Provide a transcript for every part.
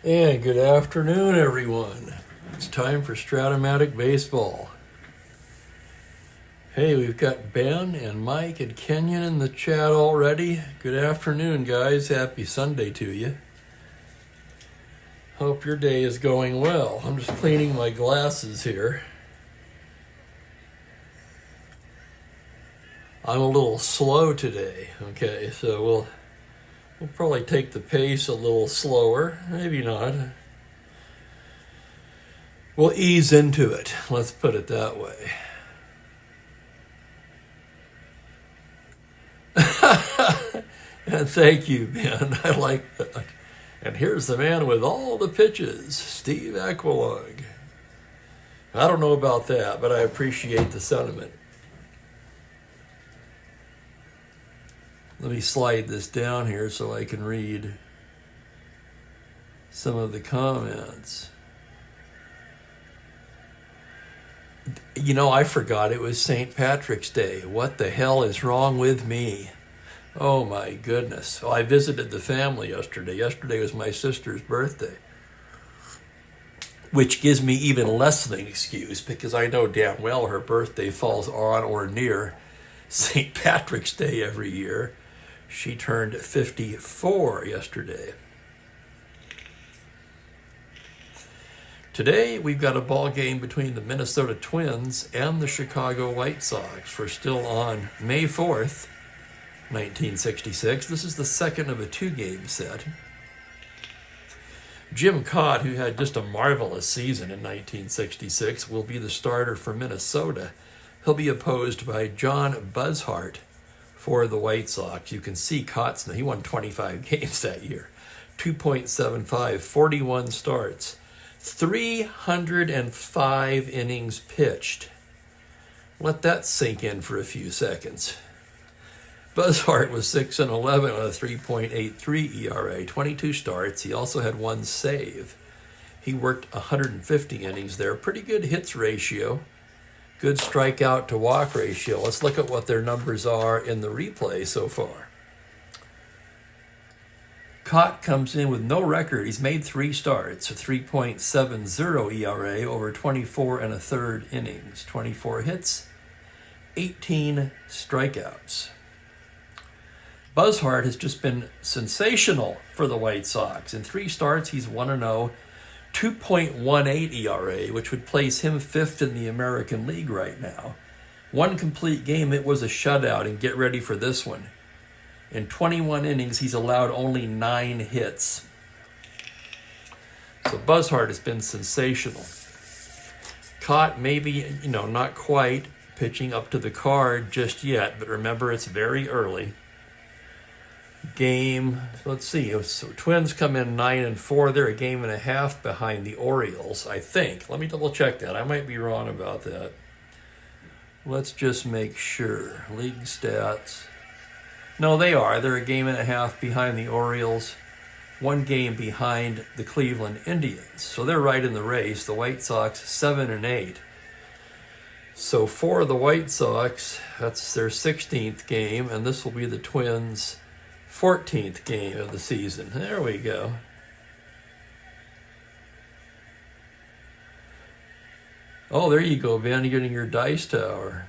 And good afternoon, everyone. It's time for Strat-O-Matic Baseball. Hey, we've got Ben and Mike and Kenyon in the chat already. Good afternoon, guys. Happy Sunday to you. Hope your day is going well. I'm just cleaning my glasses here. I'm a little slow today, okay, so we'll probably take the pace a little slower, maybe not. We'll ease into it, let's put it that way. And thank you, Ben, I like that. And here's the man with all the pitches, Steve Aquilog. I don't know about that, but I appreciate the sentiment. Let me slide this down here so I can read some of the comments. You know, I forgot it was St. Patrick's Day. What the hell is wrong with me? Oh my goodness. Well, I visited the family yesterday. Yesterday was my sister's birthday, which gives me even less of an excuse because I know damn well her birthday falls on or near St. Patrick's Day every year. She turned 54 yesterday. Today, we've got a ball game between the Minnesota Twins and the Chicago White Sox. We're still on May 4th, 1966. This is the second of a two-game set. Jim Cott, who had just a marvelous season in 1966, will be the starter for Minnesota. He'll be opposed by John Buzzhart for the White Sox. You can see Cott's, he won 25 games that year. 2.75, 41 starts, 305 innings pitched. Let that sink in for a few seconds. Buzzhart was 6-11 with a 3.83 ERA, 22 starts. He also had one save. He worked 150 innings there. Pretty good hits ratio. Good strikeout to walk ratio. Let's look at what their numbers are in the replay so far. Cott comes in with no record. He's made 3 starts, a 3.70 ERA over 24 and a third innings. 24 hits, 18 strikeouts. Buzzhart has just been sensational for the White Sox. In 3 starts, he's 1-0. 2.18 ERA, which would place him 5th in the American League right now. 1 complete game, it was a shutout, and get ready for this one. In 21 innings, he's allowed only 9 hits. So Buzzhart has been sensational. Cott maybe, not quite pitching up to the card just yet, but remember, it's very early. Game, let's see, so Twins come in 9-4. They're a game and a half behind the Orioles, I think. Let me double check that. I might be wrong about that. Let's just make sure. League stats. No, they are. They're a game and a half behind the Orioles, 1 game behind the Cleveland Indians. So they're right in the race. The White Sox 7-8. So for the White Sox, that's their 16th game, and this will be the Twins' 14th game of the season. There we go. Oh, there you go, Ben. You're getting your dice tower.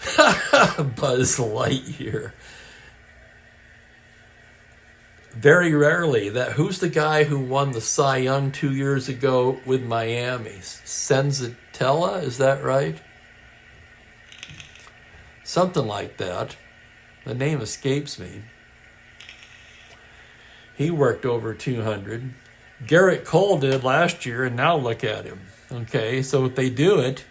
Buzz Lightyear. Very rarely. Who's the guy who won the Cy Young 2 years ago with Miami? Senzatella, is that right? Something like that. The name escapes me. He worked over 200. Garrett Cole did last year, and now look at him. Okay, so if they do it,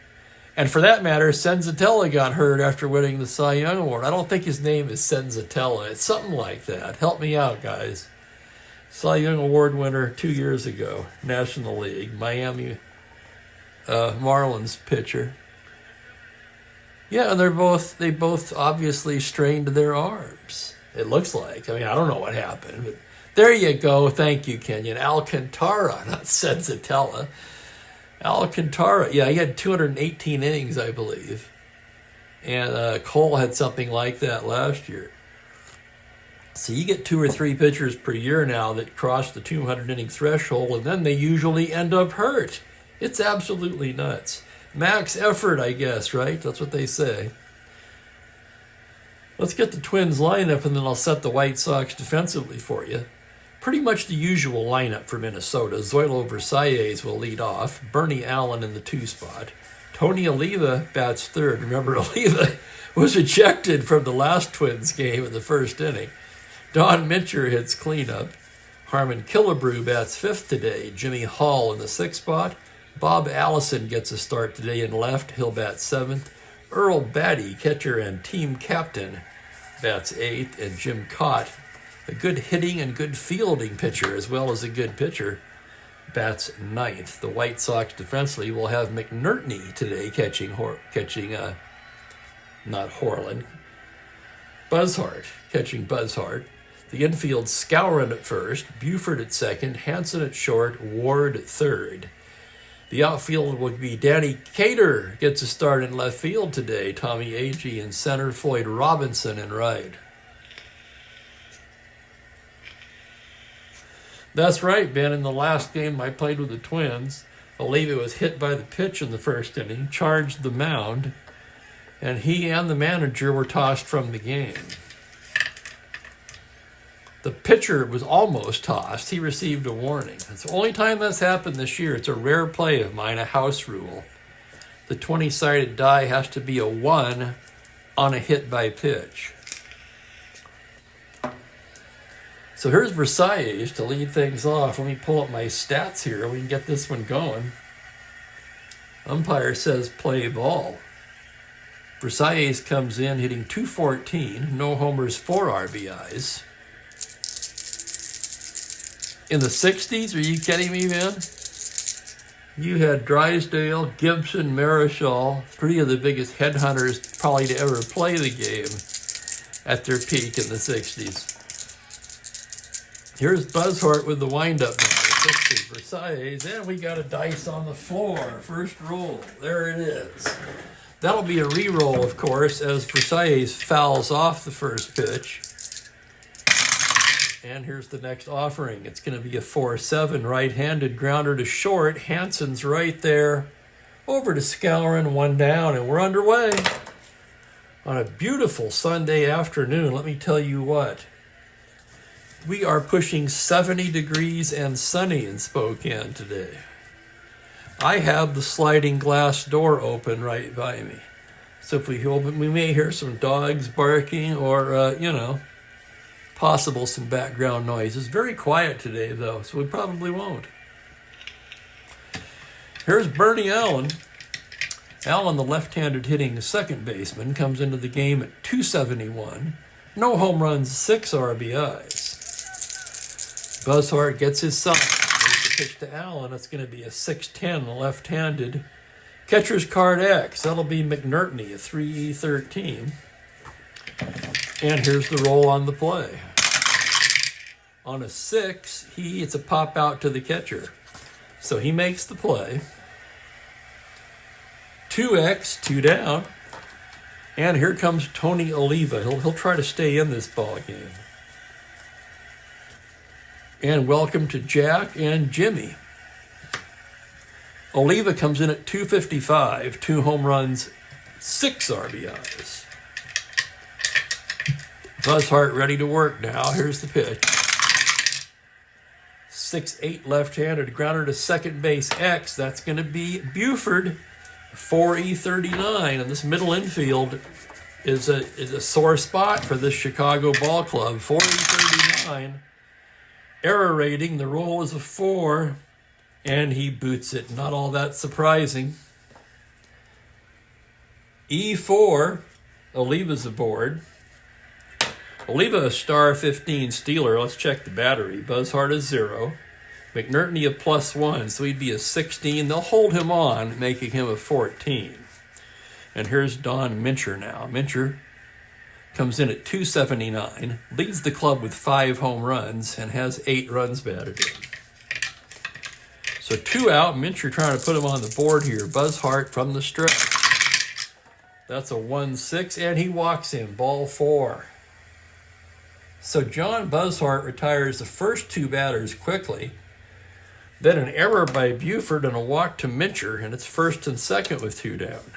and for that matter, Senzatella got hurt after winning the Cy Young Award. I don't think his name is Senzatella. It's something like that. Help me out, guys. Cy Young Award winner 2 years ago, National League, Miami Marlins pitcher. Yeah, and they both obviously strained their arms, it looks like. I mean, I don't know what happened, but there you go. Thank you, Kenyon. Alcantara, not Senzatella. Alcantara, yeah, he had 218 innings, I believe. And Cole had something like that last year. So you get 2 or 3 pitchers per year now that cross the 200 inning threshold, and then they usually end up hurt. It's absolutely nuts. Max effort, I guess, right? That's what they say. Let's get the Twins lineup, and then I'll set the White Sox defensively for you. Pretty much the usual lineup for Minnesota. Zoilo Versalles will lead off. Bernie Allen in the 2 spot. Tony Oliva bats third. Remember, Oliva was ejected from the last Twins game in the first inning. Don Mincher hits cleanup. Harmon Killebrew bats 5th today. Jimmy Hall in the 6th spot. Bob Allison gets a start today in left. He'll bat 7th. Earl Batty, catcher and team captain, bats 8th. And Jim Cott, a good hitting and good fielding pitcher as well as a good pitcher, bats 9th. The White Sox defensively will have McNertney today catching Buzzhart, catching Buzzhart. The infield Skowron at first, Buford at second, Hanson at short, Ward third. The outfield will be Danny Cater gets a start in left field today. Tommy Agee in center, Floyd Robinson in right. That's right, Ben. In the last game I played with the Twins, Oliva was hit by the pitch in the first inning, charged the mound, and he and the manager were tossed from the game. The pitcher was almost tossed. He received a warning. It's the only time that's happened this year. It's a rare play of mine, a house rule. The 20-sided die has to be a 1 on a hit by pitch. So here's Versalles to lead things off. Let me pull up my stats here. We can get this one going. Umpire says play ball. Versalles comes in hitting .214, no homers, 4 RBIs. In the 60s? Are you kidding me, man? You had Drysdale, Gibson, Marischal, 3 of the biggest headhunters probably to ever play the game at their peak in the 60s. Here's Buzzhart with the windup number, 60, Versalles, and we got a dice on the floor. First roll, there it is. That'll be a re-roll, of course, as Versalles fouls off the first pitch. And here's the next offering. It's going to be a 4-7 right-handed grounder to short. Hanson's right there. Over to Skowron, 1 down, and we're underway. On a beautiful Sunday afternoon, let me tell you what. We are pushing 70 degrees and sunny in Spokane today. I have the sliding glass door open right by me. So if we open, we may hear some dogs barking or, possible some background noises. Very quiet today, though, so we probably won't. Here's Bernie Allen. Allen, the left-handed hitting second baseman, comes into the game at .271. No home runs, 6 RBIs. Buzzhart gets his sign. There's the pitch to Allen. It's going to be a 6-10 left-handed. Catcher's card X. That'll be McNertney, a 3-13. And here's the roll on the play. On a 6, it's a pop out to the catcher. So he makes the play. 2X, 2 down. And here comes Tony Oliva. He'll try to stay in this ball game. And welcome to Jack and Jimmy. Oliva comes in at .255, 2 home runs, 6 RBIs. Buzzhart ready to work now. Here's the pitch. 6-8 left-handed grounder to second base X. That's going to be Buford, 4E39. And this middle infield is a sore spot for this Chicago ball club. 4E39. Error rating, the roll is a 4, and he boots it. Not all that surprising. E4, Oliva's aboard. Oliva, a star 15 stealer. Let's check the battery. Buzzhart is 0. McNertney a +1, so he'd be a 16. They'll hold him on, making him a 14. And here's Don Mincher now. Mincher comes in at .279, leads the club with 5 home runs, and has 8 runs batted in. So 2 out, Mincher trying to put him on the board here. Buzzhart from the stretch. That's a 1-6, and he walks in, ball 4. So John Buzzhart retires the first two batters quickly. Then an error by Buford and a walk to Mincher, and it's first and second with two down.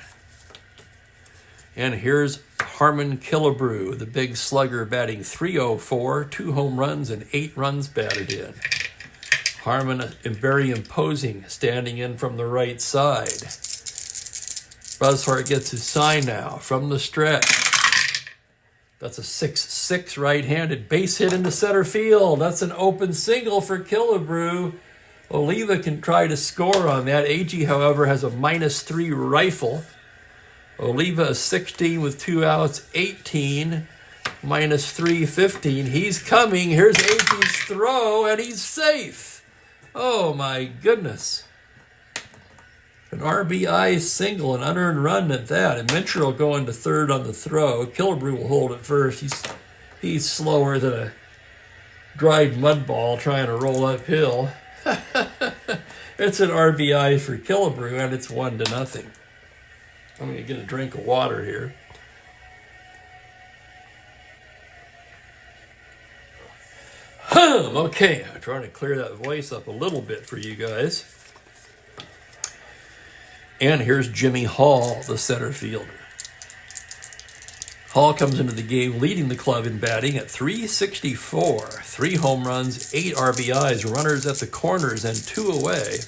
And here's Harmon Killebrew, the big slugger, batting .304, 2 home runs and 8 runs batted in. Harmon, very imposing, standing in from the right side. Buzzhart gets his sign now from the stretch. That's a 6-6 right-handed base hit into center field. That's an open single for Killebrew. Oliva can try to score on that. Agee, however, has a -3 rifle. Oliva is 16 with 2 outs, 18, -3, 15. He's coming. Here's Agee's throw, and he's safe. Oh, my goodness. An RBI single, an unearned run at that. And Mincher will go into third on the throw. Killebrew will hold it first. He's slower than a dried mud ball trying to roll uphill. It's an RBI for Killebrew, and it's 1-0. I'm going to get a drink of water here. Okay, I'm trying to clear that voice up a little bit for you guys. And here's Jimmy Hall, the center fielder. Hall comes into the game leading the club in batting at .364. 3 home runs, 8 RBIs, runners at the corners, and 2 away.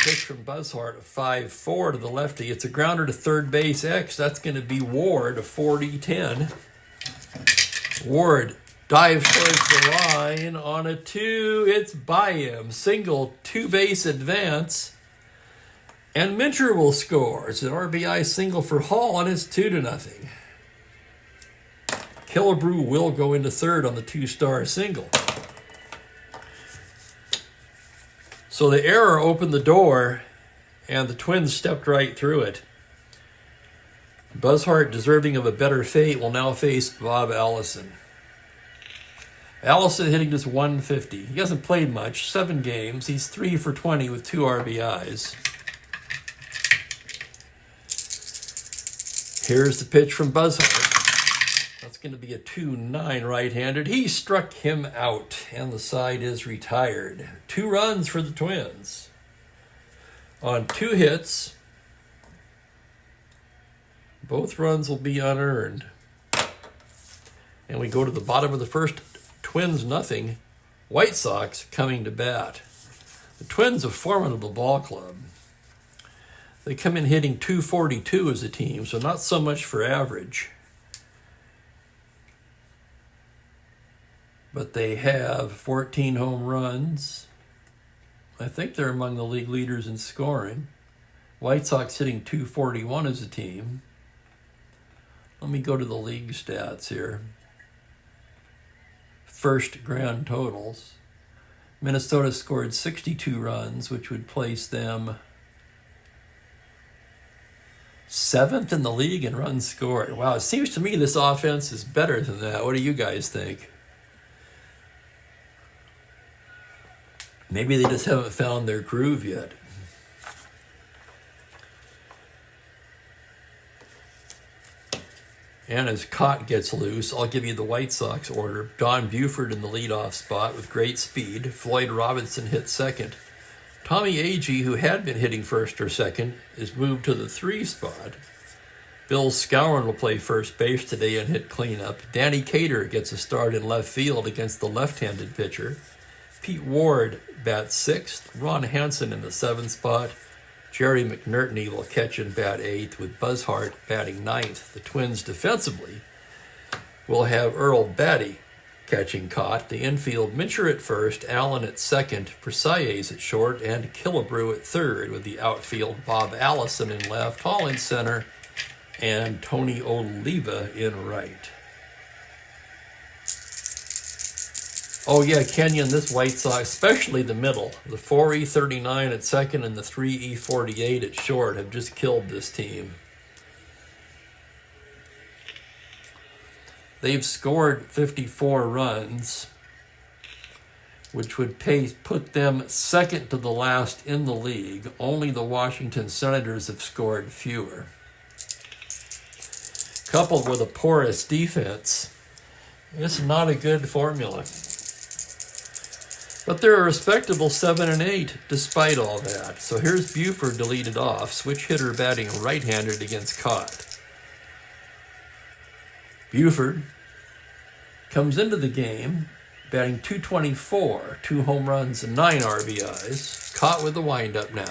Pitch from Buzzhart, a 5-4 to the lefty. It's a grounder to third base X. That's going to be Ward, a 40-10. Ward dives towards the line on a 2. It's by him. Single, 2-base advance. And Mincher will score. It's an RBI single for Hall, and it's 2-0. Killebrew will go into third on the 2-star single. So the error opened the door, and the Twins stepped right through it. Buzzhart, deserving of a better fate, will now face Bob Allison. Allison hitting just .150. He hasn't played much, 7 games. He's 3 for 20 with 2 RBIs. Here's the pitch from Buzzhart. That's going to be a 2-9 right-handed. He struck him out, and the side is retired. 2 runs for the Twins. On 2 hits, both runs will be unearned. And we go to the bottom of the first. Twins nothing. White Sox coming to bat. The Twins, a formidable ball club. They come in hitting .242 as a team, so not so much for average. But they have 14 home runs. I think they're among the league leaders in scoring. White Sox hitting .241 as a team. Let me go to the league stats here. First grand totals. Minnesota scored 62 runs, which would place them 7th in the league in runs scored. Wow, it seems to me this offense is better than that. What do you guys think? Maybe they just haven't found their groove yet. And as Cott gets loose, I'll give you the White Sox order. Don Buford in the leadoff spot with great speed. Floyd Robinson hit second. Tommy Agee, who had been hitting first or second, is moved to the 3 spot. Bill Skowron will play first base today and hit cleanup. Danny Cater gets a start in left field against the left-handed pitcher. Pete Ward bats 6th. Ron Hansen in the 7th spot. Jerry McNertney will catch and bat 8th, with Buzzhart batting 9th. The Twins defensively will have Earl Batty catching Cott. The infield, Mincher at first, Allen at second, Versailles at short, and Killebrew at third, with the outfield Bob Allison in left, Hall in center, and Tony Oliva in right. Oh yeah, Kenyon, this White Sox, especially the middle, the 4E39 at second and the 3E48 at short, have just killed this team. They've scored 54 runs, which would put them second to the last in the league. Only the Washington Senators have scored fewer. Coupled with a porous defense, It's not a good formula. But they're a respectable 7 and 8 despite all that. So here's Buford to lead it off. Switch hitter batting right-handed against Cott. Buford comes into the game batting .224, 2 home runs and 9 RBIs. Cott with the windup now.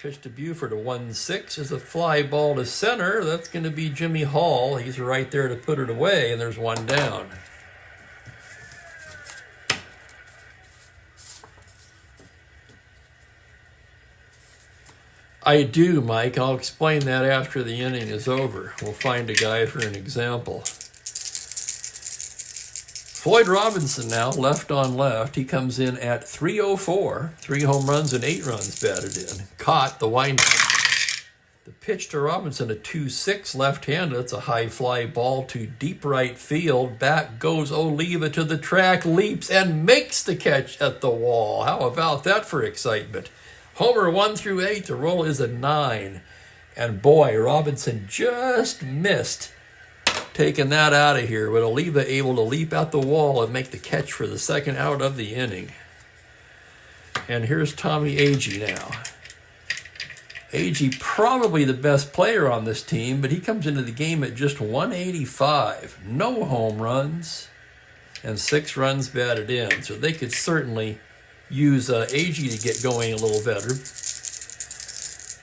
Pitch to Buford, a 1-6 is a fly ball to center. That's going to be Jimmy Hall. He's right there to put it away, and there's one down. I do, Mike. I'll explain that after the inning is over. We'll find a guy for an example. Floyd Robinson now, left on left. He comes in at .304, 3 home runs and 8 runs batted in. Caught the windup. The pitch to Robinson, a 2-6 left-handed. It's a high fly ball to deep right field. Back goes Oliva to the track, leaps and makes the catch at the wall. How about that for excitement? Homer 1 through 8. The roll is a 9. And boy, Robinson just missed taking that out of here, with Oliva able to leap out the wall and make the catch for the second out of the inning. And here's Tommy Agee now. Agee probably the best player on this team, but he comes into the game at just 185. No home runs and 6 runs batted in. So they could certainly use Agee to get going a little better.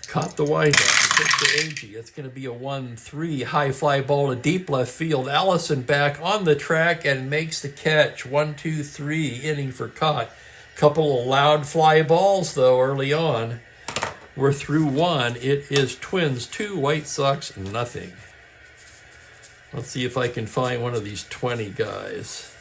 Caught the windup. Pitch to Agee. It's going to be a 1-3 high fly ball to deep left field. Allison back on the track and makes the catch. 1-2-3 inning for Cott. Couple of loud fly balls though early on. We're through 1. It is Twins 2, White Sox nothing. Let's see if I can find one of these 20 guys.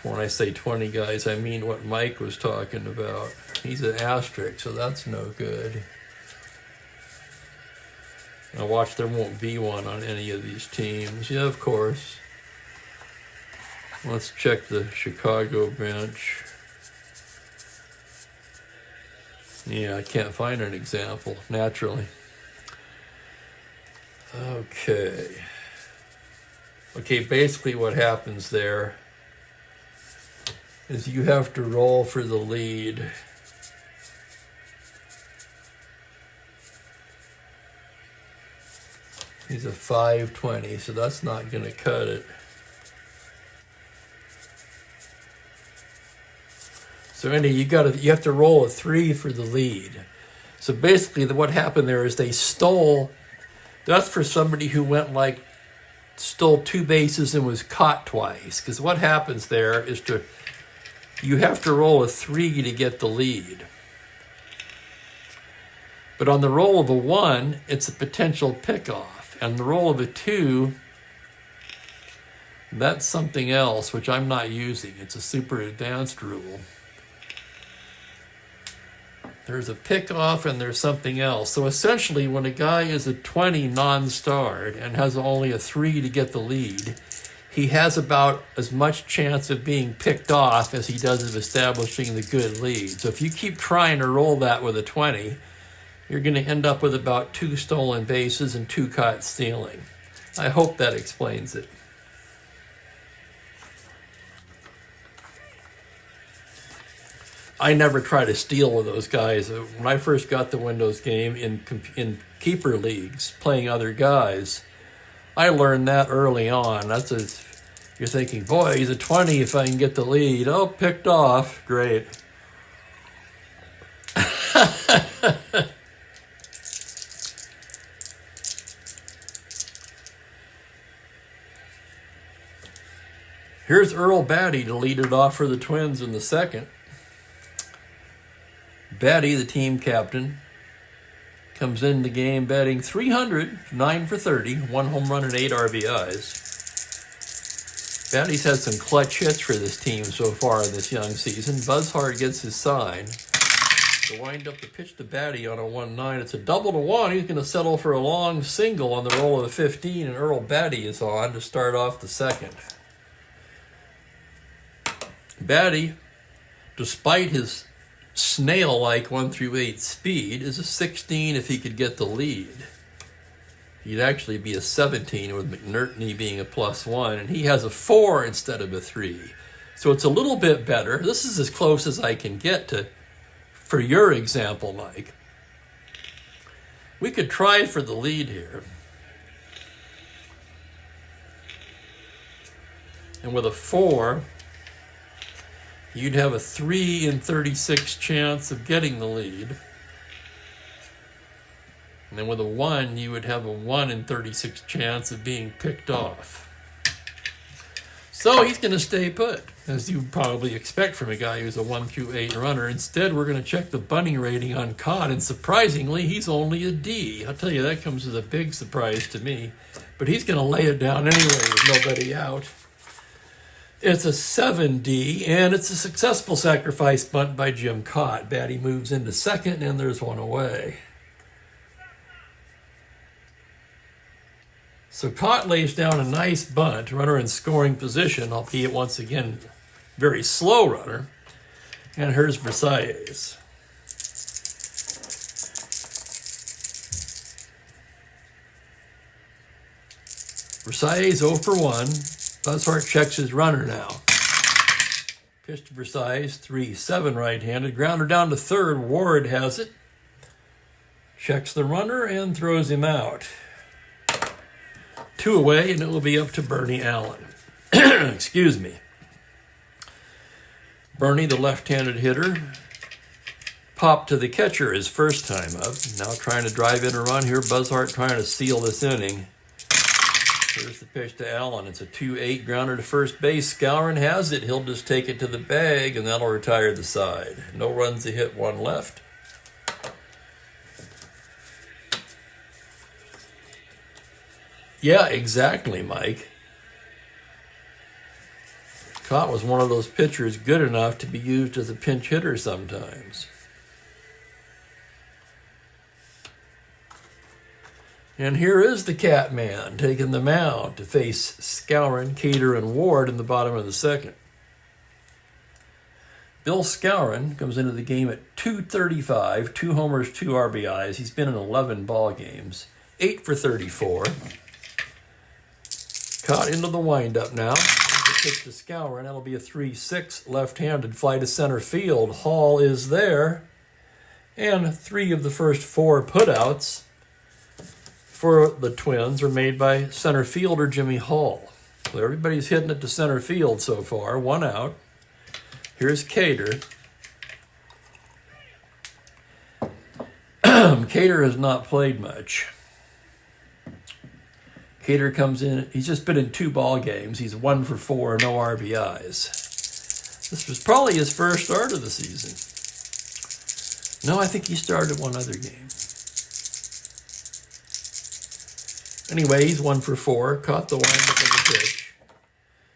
When I say 20 guys, I mean what Mike was talking about. He's an asterisk, so that's no good. Now watch, there won't be one on any of these teams. Yeah, of course. Let's check the Chicago bench. Yeah, I can't find an example, naturally. Okay, basically what happens there is you have to roll for the lead. He's a 520, so that's not going to cut it. So anyway, you have to roll a 3 for the lead. So basically what happened there is they stole, that's for somebody who went stole 2 bases and was caught twice. Because what happens there is you have to roll a 3 to get the lead. But on the roll of a 1, it's a potential pickoff. And the roll of a 2, that's something else, which I'm not using. It's a super advanced rule. There's a pickoff and there's something else. So essentially, when a guy is a 20 non-starred and has only a 3 to get the lead, he has about as much chance of being picked off as he does of establishing the good lead. So if you keep trying to roll that with a 20, you're going to end up with about 2 stolen bases and 2 caught stealing. I hope that explains it. I never try to steal with those guys. When I first got the Windows game in keeper leagues, playing other guys, I learned that early on. You're thinking, boy, he's a 20 if I can get the lead. Oh, picked off. Great. Here's Earl Batty to lead it off for the Twins in the second. Batty, the team captain, comes in the game batting .300, 9 for 30, 1 home run and 8 RBIs. Batty's had some clutch hits for this team so far in this young season. Buzzhard gets his sign. To wind up the pitch to Batty on a 1-9. It's a double to 1. He's going to settle for a long single on the roll of a 15, and Earl Batty is on to start off the second. Batty, despite his snail-like 1 through 8 speed, is a 16 if he could get the lead. He'd actually be a 17 with McNertney being a +1, and he has a 4 instead of a 3. So it's a little bit better. This is as close as I can get to for your example, Mike. We could try for the lead here. And with a 4, you'd have a 3 in 36 chance of getting the lead. And then with a 1, you would have a 1 in 36 chance of being picked off. So he's going to stay put, as you would probably expect from a guy who's a 1 through 8 runner. Instead, we're going to check the bunny rating on Cod, and surprisingly, he's only a D. I'll tell you, that comes as a big surprise to me. But he's going to lay it down anyway with nobody out. It's a 7D, and it's a successful sacrifice bunt by Jim Cott. Batty moves into second, and there's one away. So Cott lays down a nice bunt, runner in scoring position, albeit once again very slow runner. And here's Versailles. Versailles 0 for 1. Buzzhart checks his runner now. Pitch to Versailles, 3-7 right-handed. Grounder down to third. Ward has it. Checks the runner and throws him out. 2 away, and it will be up to Bernie Allen. Excuse me. Bernie, the left-handed hitter, popped to the catcher his first time up. Now trying to drive in a run here. Buzzhart trying to seal this inning. Here's the pitch to Allen. It's a 2-8 grounder to first base. Skowron has it. He'll just take it to the bag, and that'll retire the side. No runs to hit, 1 left. Yeah, exactly, Mike. Cott was one of those pitchers good enough to be used as a pinch hitter sometimes. And here is the Catman taking the mound to face Skowron, Cater, and Ward in the bottom of the second. Bill Skowron comes into the game at .235, 2 homers, 2 RBIs. He's been in 11 ball games, 8 for 34. Caught into the windup now. The pitch to Skowron. That'll be a 3-6 left-handed fly to center field. Hall is there. And 3 of the first 4 putouts for the Twins are made by center fielder Jimmy Hall. So everybody's hitting it to center field so far. 1 out. Here's Cater. Cater has not played much. Cater comes in. He's just been in 2 ball games. He's 1 for 4, no RBIs. This was probably his first start of the season. No, I think he started 1 other game. Anyway, he's 1 for 4. Caught the windup of the pitch.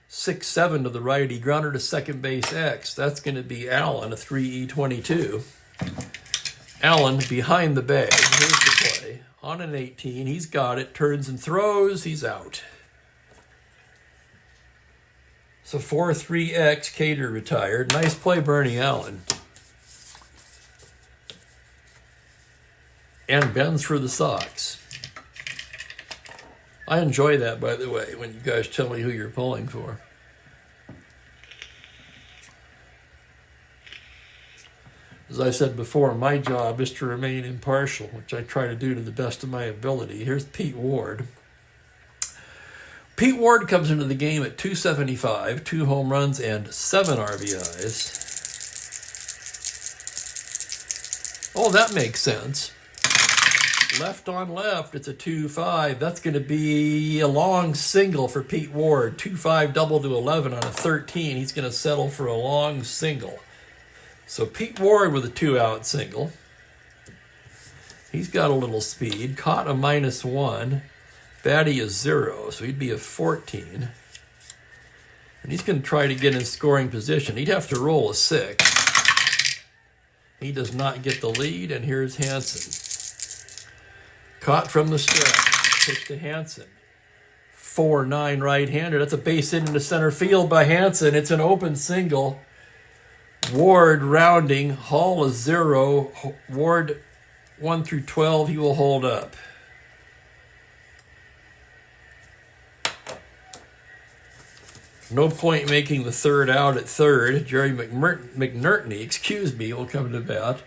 6-7 to the righty. Grounder to second base X. That's going to be Allen, a 3E22. Allen behind the bag. Here's the play. On an 18, he's got it, turns and throws, he's out. So 4-3X, Cater retired. Nice play, Bernie Allen. And Ben's for the Sox. I enjoy that, by the way, when you guys tell me who you're pulling for. As I said before, my job is to remain impartial, which I try to do to the best of my ability. Here's Pete Ward. Pete Ward comes into the game at .275, 2 home runs and 7 RBIs. Oh, that makes sense. Left on left, it's a 2-5. That's going to be a long single for Pete Ward. 2-5 double to 11 on a 13. He's going to settle for a long single. So Pete Ward with a 2-out single. He's got a little speed. Caught a -1. Batty is 0, so he'd be a 14. And he's going to try to get in scoring position. He'd have to roll a 6. He does not get the lead, and here's Hansen. Caught from the stretch. Pitch to Hansen. 4-9 right-hander. That's a base hit into center field by Hansen. It's an open single. Ward rounding. Hall is 0. Ward 1 through 12. He will hold up. No point making the third out at third. Jerry McNertney, will come to bat.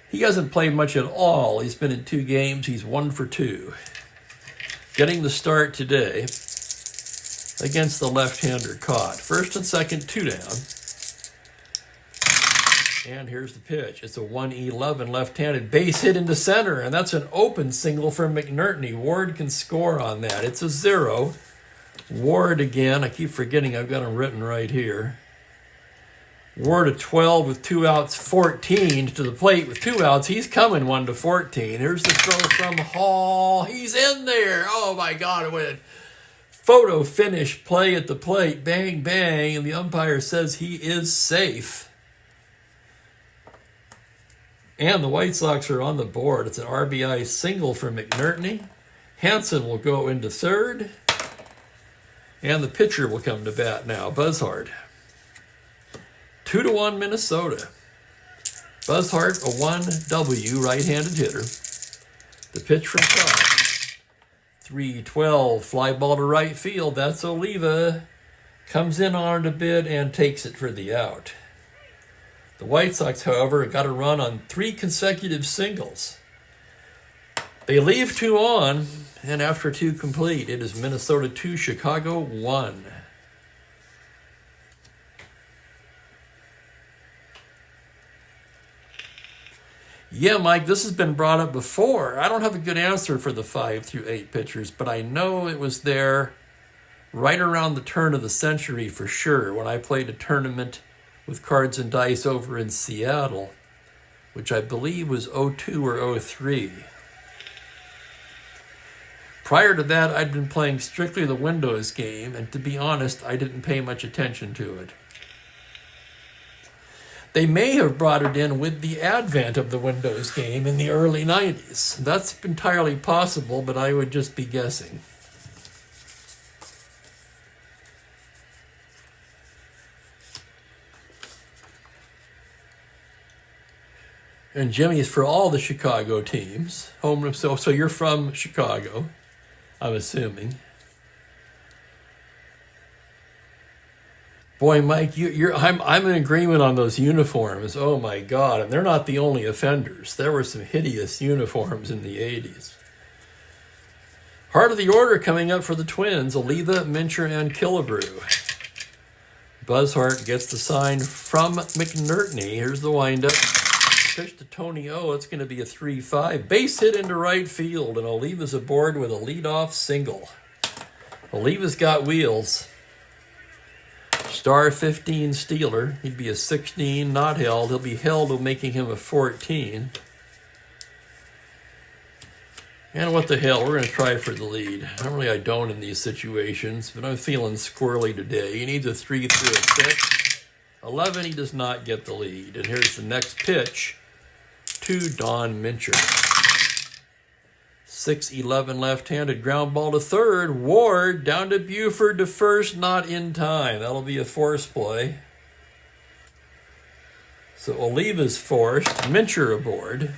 He hasn't played much at all. He's been in 2 games. He's 1 for 2. Getting the start today against the left-hander caught. First and second, 2 down. And here's the pitch. It's a 1-11 left-handed base hit into center, and that's an open single for McNertney. Ward can score on that. It's a 0. Ward again. I keep forgetting I've got him written right here. Ward at 12 with 2 outs, 14 to the plate with 2 outs. He's coming 1 to 14. Here's the throw from Hall. He's in there. Oh my God! It went photo finish play at the plate. Bang bang, and the umpire says he is safe. And the White Sox are on the board. It's an RBI single for McNertney. Hansen will go into third. And the pitcher will come to bat now, Buzzhart. 2-1 Minnesota. Buzzhart, a 1W right-handed hitter. The pitch from top. 3-12, fly ball to right field. That's Oliva. Comes in on it a bit and takes it for the out. The White Sox, however, got a run on 3 consecutive singles. They leave 2 on, and after 2 complete, it is Minnesota 2, Chicago 1. Yeah, Mike, this has been brought up before. I don't have a good answer for the 5 through 8 pitchers, but I know it was there right around the turn of the century for sure when I played a tournament with Cards and Dice over in Seattle, which I believe was 02 or 03. Prior to that, I'd been playing strictly the Windows game, and to be honest, I didn't pay much attention to it. They may have brought it in with the advent of the Windows game in the early 90s. That's entirely possible, but I would just be guessing. And Jimmy's for all the Chicago teams. So you're from Chicago, I'm assuming. Boy, Mike, I'm in agreement on those uniforms. Oh my God, and they're not the only offenders. There were some hideous uniforms in the 80s. Heart of the order coming up for the Twins: Oliva, Mincher, and Killebrew. Buzzhart gets the sign from McNertney. Here's the windup. Pitch to Tony O. It's going to be a 3-5. Base hit into right field, and Oliva's aboard with a leadoff single. Oliva's got wheels. Star 15 stealer. He'd be a 16, not held. He'll be held, making him a 14. And what the hell, we're going to try for the lead. Normally I don't in these situations, but I'm feeling squirrely today. He needs a 3 through a 6. 11, he does not get the lead. And here's the next pitch to Don Mincher. 6-11 left-handed ground ball to third. Ward down to Buford to first, not in time. That'll be a force play. So Oliva's forced. Mincher aboard.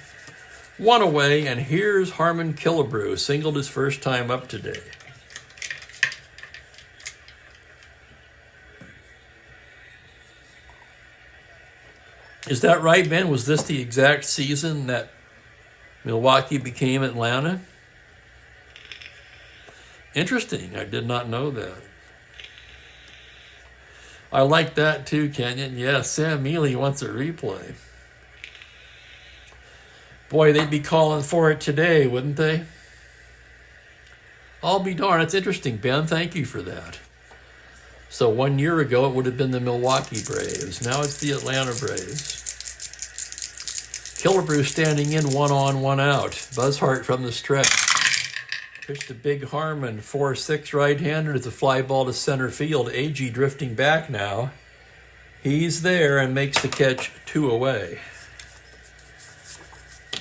1 away, and here's Harmon Killebrew. Singled his first time up today. Is that right, Ben? Was this the exact season that Milwaukee became Atlanta? Interesting. I did not know that. I like that too, Kenyon. Yeah, Sam Mealy wants a replay. Boy, they'd be calling for it today, wouldn't they? I'll be darned. It's interesting, Ben. Thank you for that. So 1 year ago, it would have been the Milwaukee Braves. Now it's the Atlanta Braves. Killebrew standing in 1 on, 1 out. Buzzhart from the stretch. Pitch to Big Harmon, 4-6 right-hander. It's a fly ball to center field. A.G. drifting back now. He's there and makes the catch 2 away.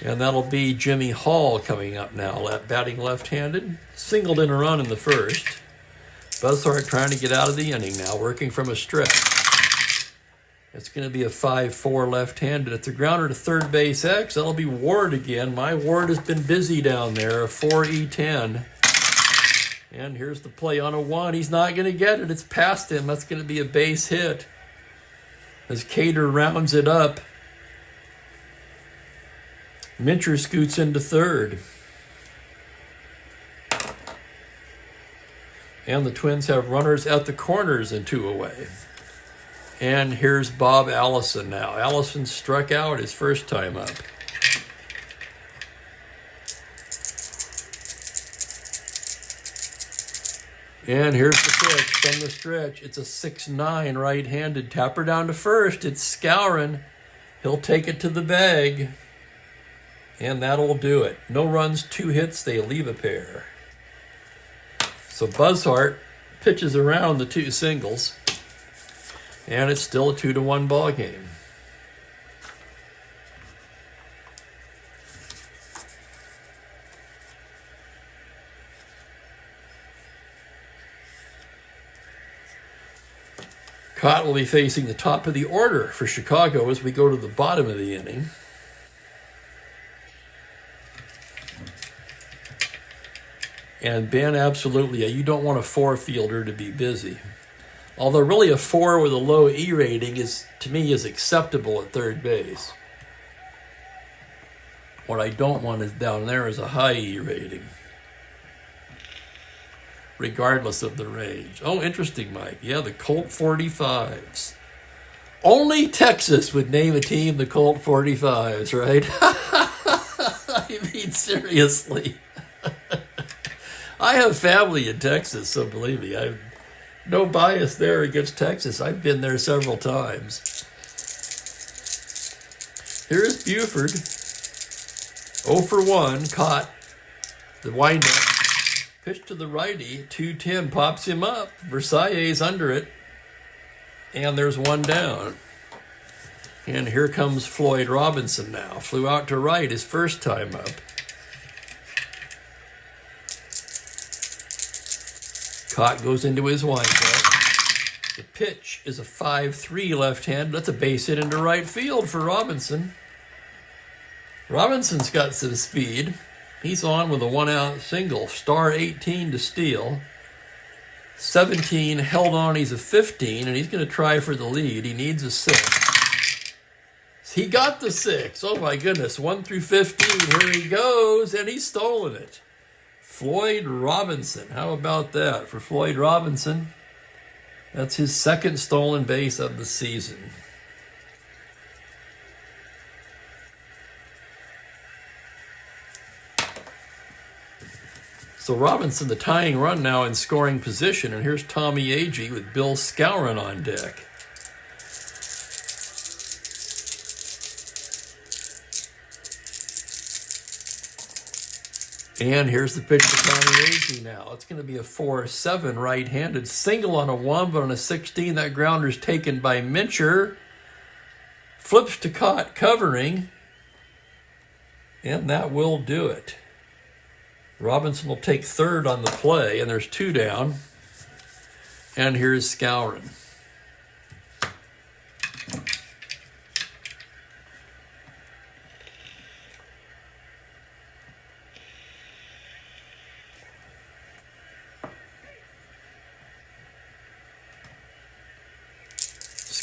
And that'll be Jimmy Hall coming up now, batting left-handed. Singled in a run in the first. Buzzhart trying to get out of the inning now, working from a stretch. It's going to be a 5-4 left-handed. It's a grounder to third base X. That'll be Ward again. My Ward has been busy down there, a 4-E10. And here's the play on a 1. He's not going to get it. It's past him. That's going to be a base hit. As Cater rounds it up. Mincher scoots into third. And the Twins have runners at the corners and 2 away. And here's Bob Allison now. Allison struck out his first time up. And here's the pitch from the stretch. It's a 6-9 right-handed. Tapper down to first. It's Skowron. He'll take it to the bag. And that'll do it. No runs, 2 hits. They leave a pair. So Buzzhart pitches around the 2 singles. And it's still a 2-1 ball game. Cott will be facing the top of the order for Chicago as we go to the bottom of the inning. And Ben, absolutely, you don't want a 4-fielder to be busy. Although really a 4 with a low E rating is, to me, is acceptable at third base. What I don't want is down there is a high E rating, regardless of the range. Oh, interesting, Mike. Yeah, the Colt 45s. Only Texas would name a team the Colt 45s, right? I mean, seriously. I have family in Texas, so believe me, I've no bias there against Texas. I've been there several times. Here's Buford. 0 for 1, caught the windup. Pitch to the righty, 2-10, pops him up. Versailles under it. And there's 1 down. And here comes Floyd Robinson now. Flew out to right his first time up. Cott goes into his windup. The pitch is a 5-3 left-hand. That's a base hit into right field for Robinson. Robinson's got some speed. He's on with a 1-out single. Star 18 to steal. 17 held on. He's a 15, and he's going to try for the lead. He needs a 6. He got the 6. Oh, my goodness. 1 through 15. Here he goes, and he's stolen it. Floyd Robinson. How about that for Floyd Robinson? That's his 2nd stolen base of the season. So Robinson, the tying run now in scoring position, and here's Tommy Agee with Bill Skowron on deck. And here's the pitch to Tommy Agee now. It's going to be a 4-7 right-handed. Single on a 1, but on a 16, that grounder's taken by Mincher. Flips to Cott, covering. And that will do it. Robinson will take third on the play, and there's 2 down. And here's Skowron.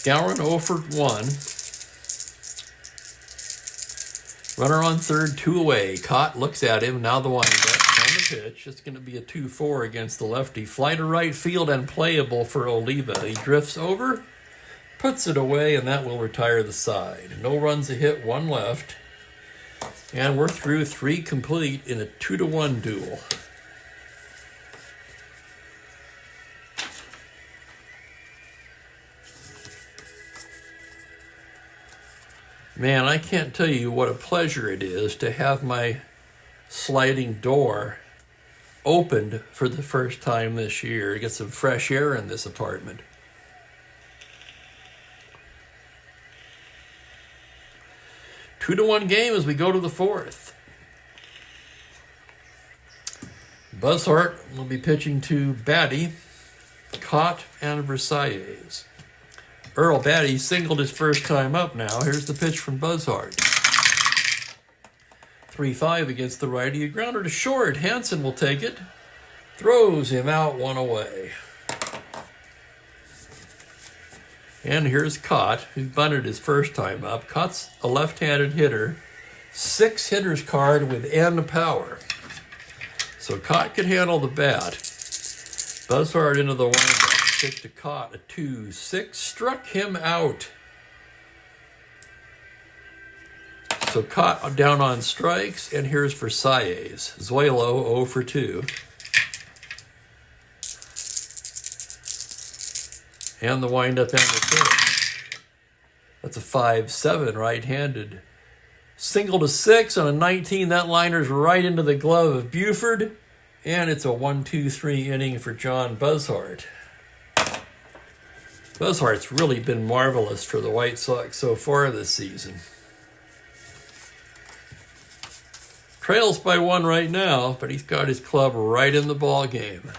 Skowron 0 for 1. Runner on third, 2 away. Cott looks at him. Now the windup on the pitch. It's going to be a 2-4 against the lefty. Fly to right field and playable for Oliva. He drifts over, puts it away, and that will retire the side. No runs a hit, 1 left. And we're through 3 complete in a 2-1 duel. Man, I can't tell you what a pleasure it is to have my sliding door opened for the first time this year to get some fresh air in this apartment. Two to one game as we go to the 4th. Buzzhart will be pitching to Batty, Cott, and Versailles. Earl Batty singled his first time up now. Here's the pitch from Buzzhart. 3-5 against the righty. A grounder to short. Hansen will take it. throws him out, one away. And here's Cott, who bunted his first time up. Cott's a left-handed hitter. 6 hitters card with N power. So Cott can handle the bat. Buzzard into the windup. Pitch to Cott, a 2-6. Struck him out. So Cott down on strikes, and here's for Saez. Zoilo 0 for 2. And the windup and the pitch. That's a 5-7 right-handed. Single to 6 on a 19. That liner's right into the glove of Buford. And it's a 1-2-3 inning for John Buzzard. Buzzard's really been marvelous for the White Sox so far this season. Trails by 1 right now, but he's got his club right in the ball game.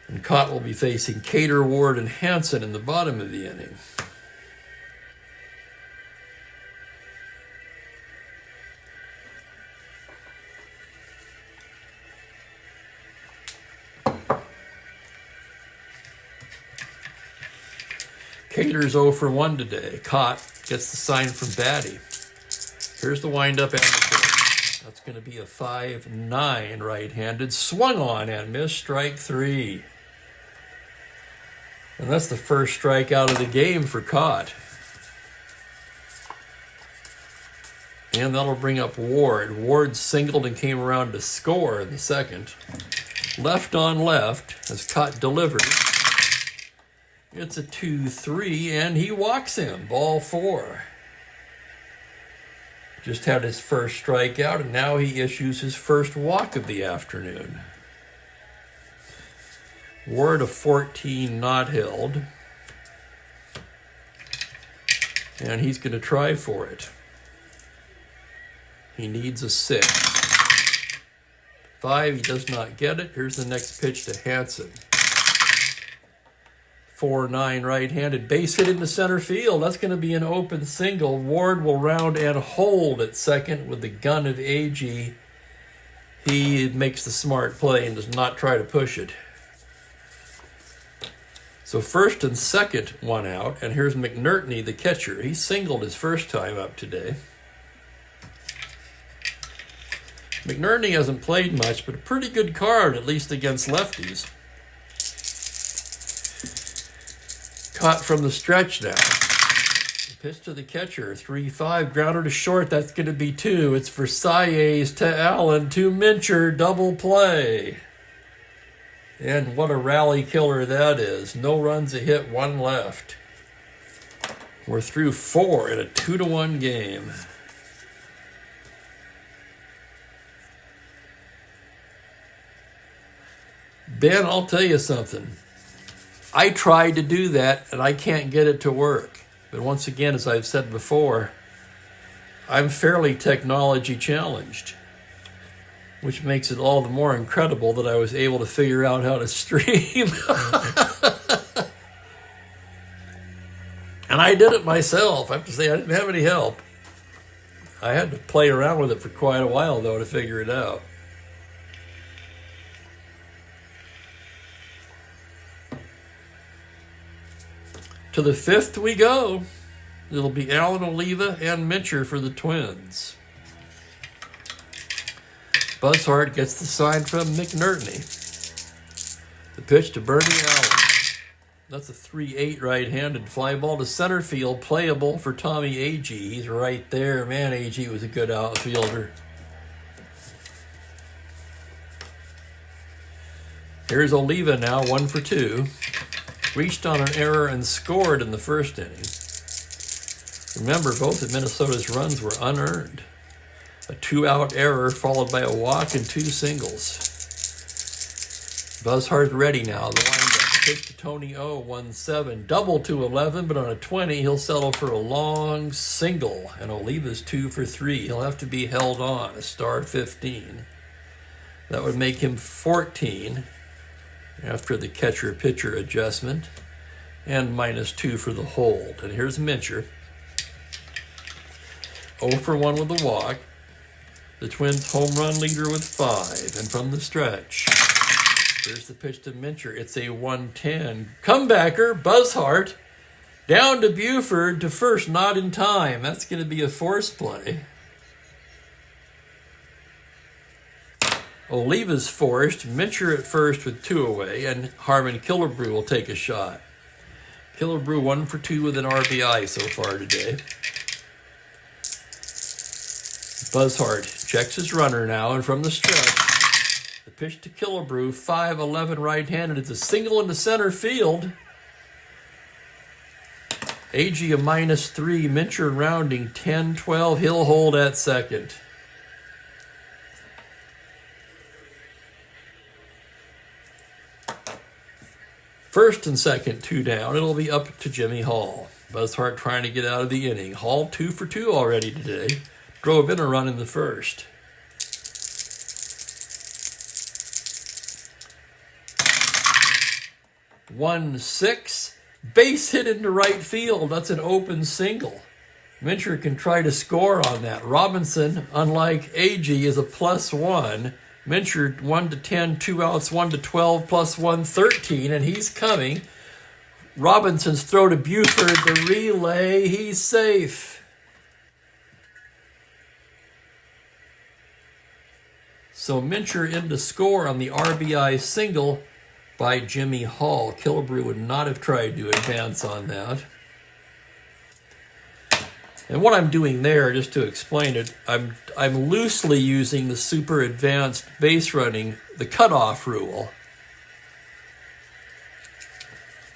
And Cott will be facing Cater, Ward, and Hansen in the bottom of the inning. Cater's 0 for 1 today. Cott gets the sign from Batty. Here's the windup and the pitch. That's going to be a 5-9 right-handed. Swung on and missed, strike 3. And that's the first strikeout of the game for Cott. And that'll bring up Ward. Ward singled and came around to score in the second. Left on left as Cott delivers. It's a 2-3, and he walks him. Ball 4. Just had his first strikeout, and now he issues his first walk of the afternoon. Ward, a 14 not held. And he's going to try for it. He needs a 6. 5, he does not get it. Here's the next pitch to Hansen. 4-9 right-handed. Base hit into center field. That's going to be an open single. Ward will round and hold at second with the gun of Agee. He makes the smart play and does not try to push it. So first and second, 1 out. And here's McNertney, the catcher. He singled his first time up today. McNertney hasn't played much, but a pretty good card, at least against lefties. Caught from the stretch now. Pitch to the catcher, 3-5, grounder to short. That's going to be 2. It's for Saez to Allen to Mincher, double play. And what a rally killer that is. No runs, a hit, 1 left. We're through 4 in a 2-1 game. Ben, I'll tell you something. I tried to do that, and I can't get it to work. But once again, as I've said before, I'm fairly technology challenged, which makes it all the more incredible that I was able to figure out how to stream. And I did it myself. I have to say, I didn't have any help. I had to play around with it for quite a while, though, to figure it out. To the 5th we go. It'll be Allen, Oliva, and Mincher for the Twins. Buzzard gets the sign from McNertney. The pitch to Bernie Allen. That's a 3-8 right-handed fly ball to center field, playable for Tommy Agee. He's right there. Man, Agee was a good outfielder. Here's Oliva now, 1 for 2. Reached on an error and scored in the first inning. Remember, both of Minnesota's runs were unearned. A 2-out error followed by a walk and 2 singles. Buzzard ready now. The windup pitch to Tony O, 1-7. Double to 11, but on a 20, he'll settle for a long single. And Oliva's 2 for 3. He'll have to be held on, a star 15. That would make him 14. After the catcher-pitcher adjustment, and -2 for the hold. And here's Mincher. 0 for 1 with the walk. The Twins home run leader with 5. And from the stretch, here's the pitch to Mincher. It's a 1-10. Comebacker, Buzzhart, down to Buford to first, not in time. That's going to be a force play. Oliva's forced. Mincher at first with 2 away, and Harmon Killebrew will take a shot. Killebrew 1 for 2 with an RBI so far today. Buzzhart checks his runner now, and from the stretch, the pitch to Killebrew, 5'11" right-handed. It's a single into center field. AG a -3, Mincher rounding 10-12. He'll hold at second. First and second, 2 down. It'll be up to Jimmy Hall. Buzzhart trying to get out of the inning. Hall 2 for 2 already today. Drove in a run in the first. One 6. Base hit into right field. That's an open single. Mincher can try to score on that. Robinson, unlike AG, is a +1. Mincher 1-10, 2 outs, 1-12, +1, 13, and he's coming. Robinson's throw to Buford, the relay, he's safe. So Mincher in to score on the RBI single by Jimmy Hall. Killebrew would not have tried to advance on that. And what I'm doing there, just to explain it, I'm loosely using the super advanced base running, the cutoff rule.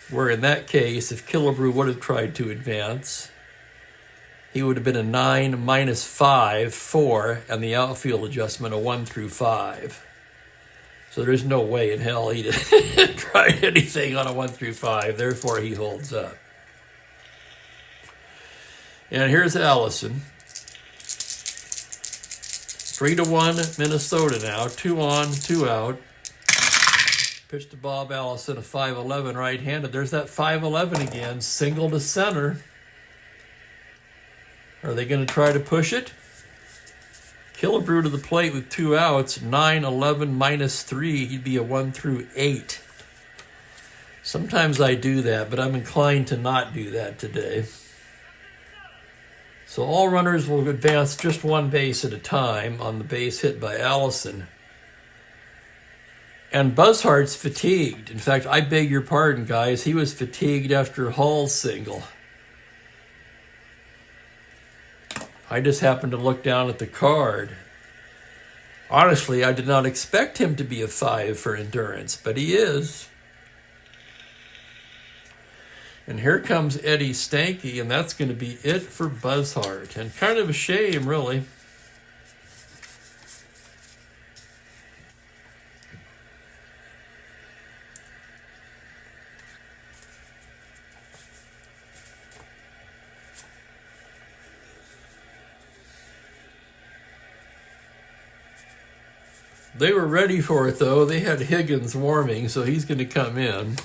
Where in that case, if Killebrew would have tried to advance, he would have been a 9 -5, 4, and the outfield adjustment a 1 through 5. So there's no way in hell he'd try anything on a 1 through 5. Therefore, he holds up. And here's Allison. 3-1 Minnesota now. 2 on, 2 out. Pitch to Bob Allison, a 5'11" right-handed. There's that 5'11" again. Single to center. Are they going to try to push it? Killebrew to the plate with 2 outs. 9-11 -3. He'd be a 1 through 8. Sometimes I do that, but I'm inclined to not do that today. So all runners will advance just 1 base at a time on the base hit by Allison. And Buzzhart's fatigued. In fact, I beg your pardon, guys. He was fatigued after Hall's single. I just happened to look down at the card. Honestly, I did not expect him to be a 5 for endurance, but he is. And here comes Eddie Stanky, and that's going to be it for Buzzhart. And kind of a shame, really. They were ready for it, though. They had Higgins warming, so he's going to come in.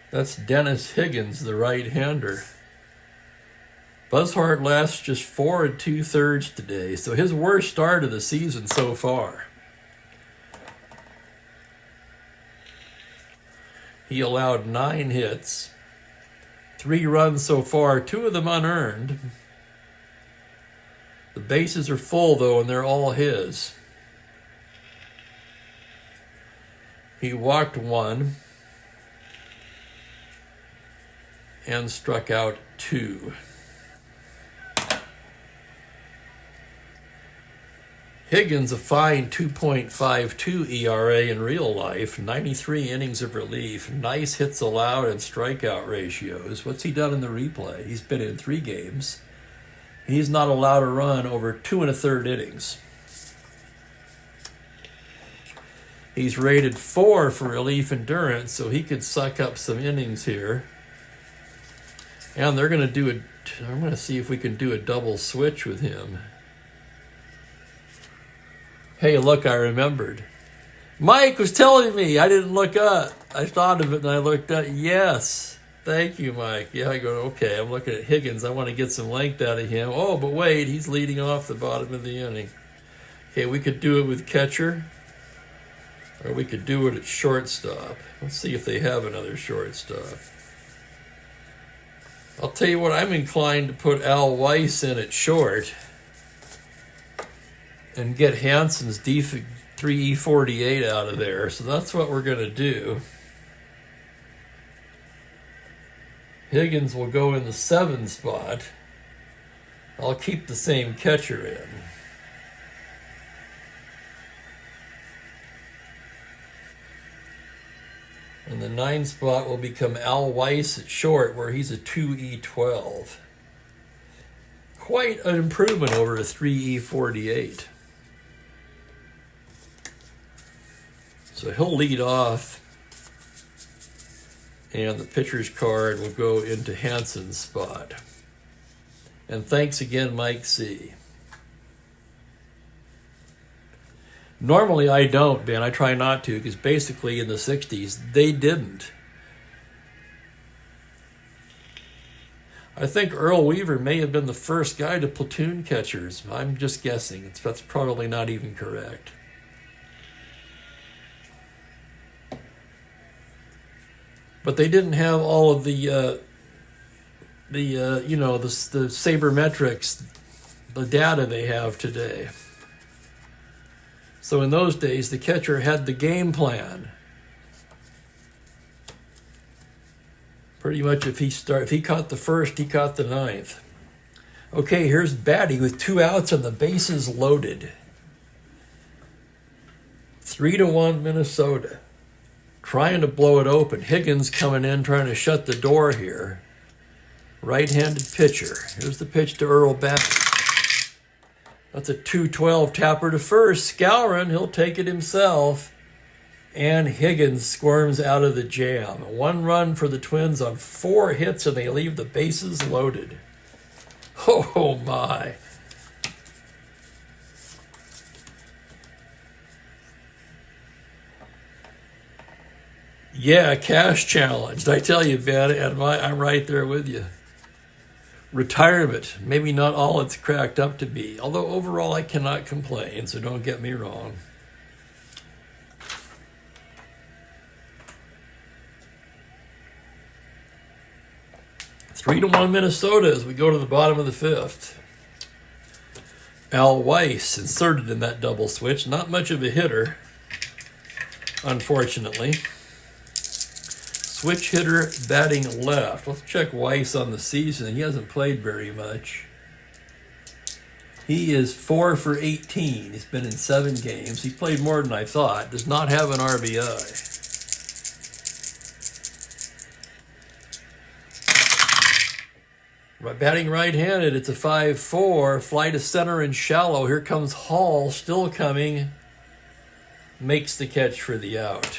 That's Dennis Higgins, the right-hander. Buzzhart lasts just 4 2/3 today, so his worst start of the season so far. He allowed 9 hits, 3 runs so far, 2 of them unearned. The bases are full, though, and they're all his. He walked 1. And struck out 2. Higgins, a fine 2.52 ERA in real life, 93 innings of relief, nice hits allowed and strikeout ratios. What's he done in the replay? He's been in 3 games. He's not allowed a run over 2 1/3 innings. He's rated 4 for relief endurance, so he could suck up some innings here. And they're going to do I'm going to see if we can do a double switch with him. Hey, look, I remembered. Mike was telling me. I didn't look up. I thought of it and I looked up. Yes. Thank you, Mike. Yeah, I go, okay, I'm looking at Higgins. I want to get some length out of him. Oh, but wait, he's leading off the bottom of the inning. Okay, we could do it with catcher, or we could do it at shortstop. Let's see if they have another shortstop. I'll tell you what, I'm inclined to put Al Weiss in at short and get Hansen's 3E48 out of there. So that's what we're going to do. Higgins will go in the 7 spot. I'll keep the same catcher in. And the 9 spot will become Al Weiss at short, where he's a 2E12. Quite an improvement over a 3E48. So he'll lead off, and the pitcher's card will go into Hansen's spot. And thanks again, Mike C. Normally I don't, Ben. I try not to, because basically in the 60s, they didn't. I think Earl Weaver may have been the first guy to platoon catchers. I'm just guessing. That's probably not even correct. But they didn't have all of the sabermetrics, the data they have today. So in those days, the catcher had the game plan. Pretty much, if he caught the first, he caught the 9th. Okay, here's Batty with 2 outs and the bases loaded. 3-1 Minnesota. Trying to blow it open. Higgins coming in, trying to shut the door here. Right-handed pitcher. Here's the pitch to Earl Batty. That's a 2-12 tapper to first. Skowron, he'll take it himself. And Higgins squirms out of the jam. 1 run for the Twins on 4 hits, and they leave the bases loaded. Oh, my. Yeah, cash challenged. I tell you, Ben, and I'm right there with you. Retirement, maybe not all it's cracked up to be. Although overall I cannot complain, so don't get me wrong. Three to 1 Minnesota as we go to the bottom of the 5th. Al Weiss inserted in that double switch. Not much of a hitter, unfortunately. Switch hitter batting left. Let's check Weiss on the season. He hasn't played very much. He is 4 for 18. He's been in 7 games. He played more than I thought. Does not have an RBI. Batting right-handed, it's a 5-4. Fly to center and shallow. Here comes Hall, still coming. Makes the catch for the out.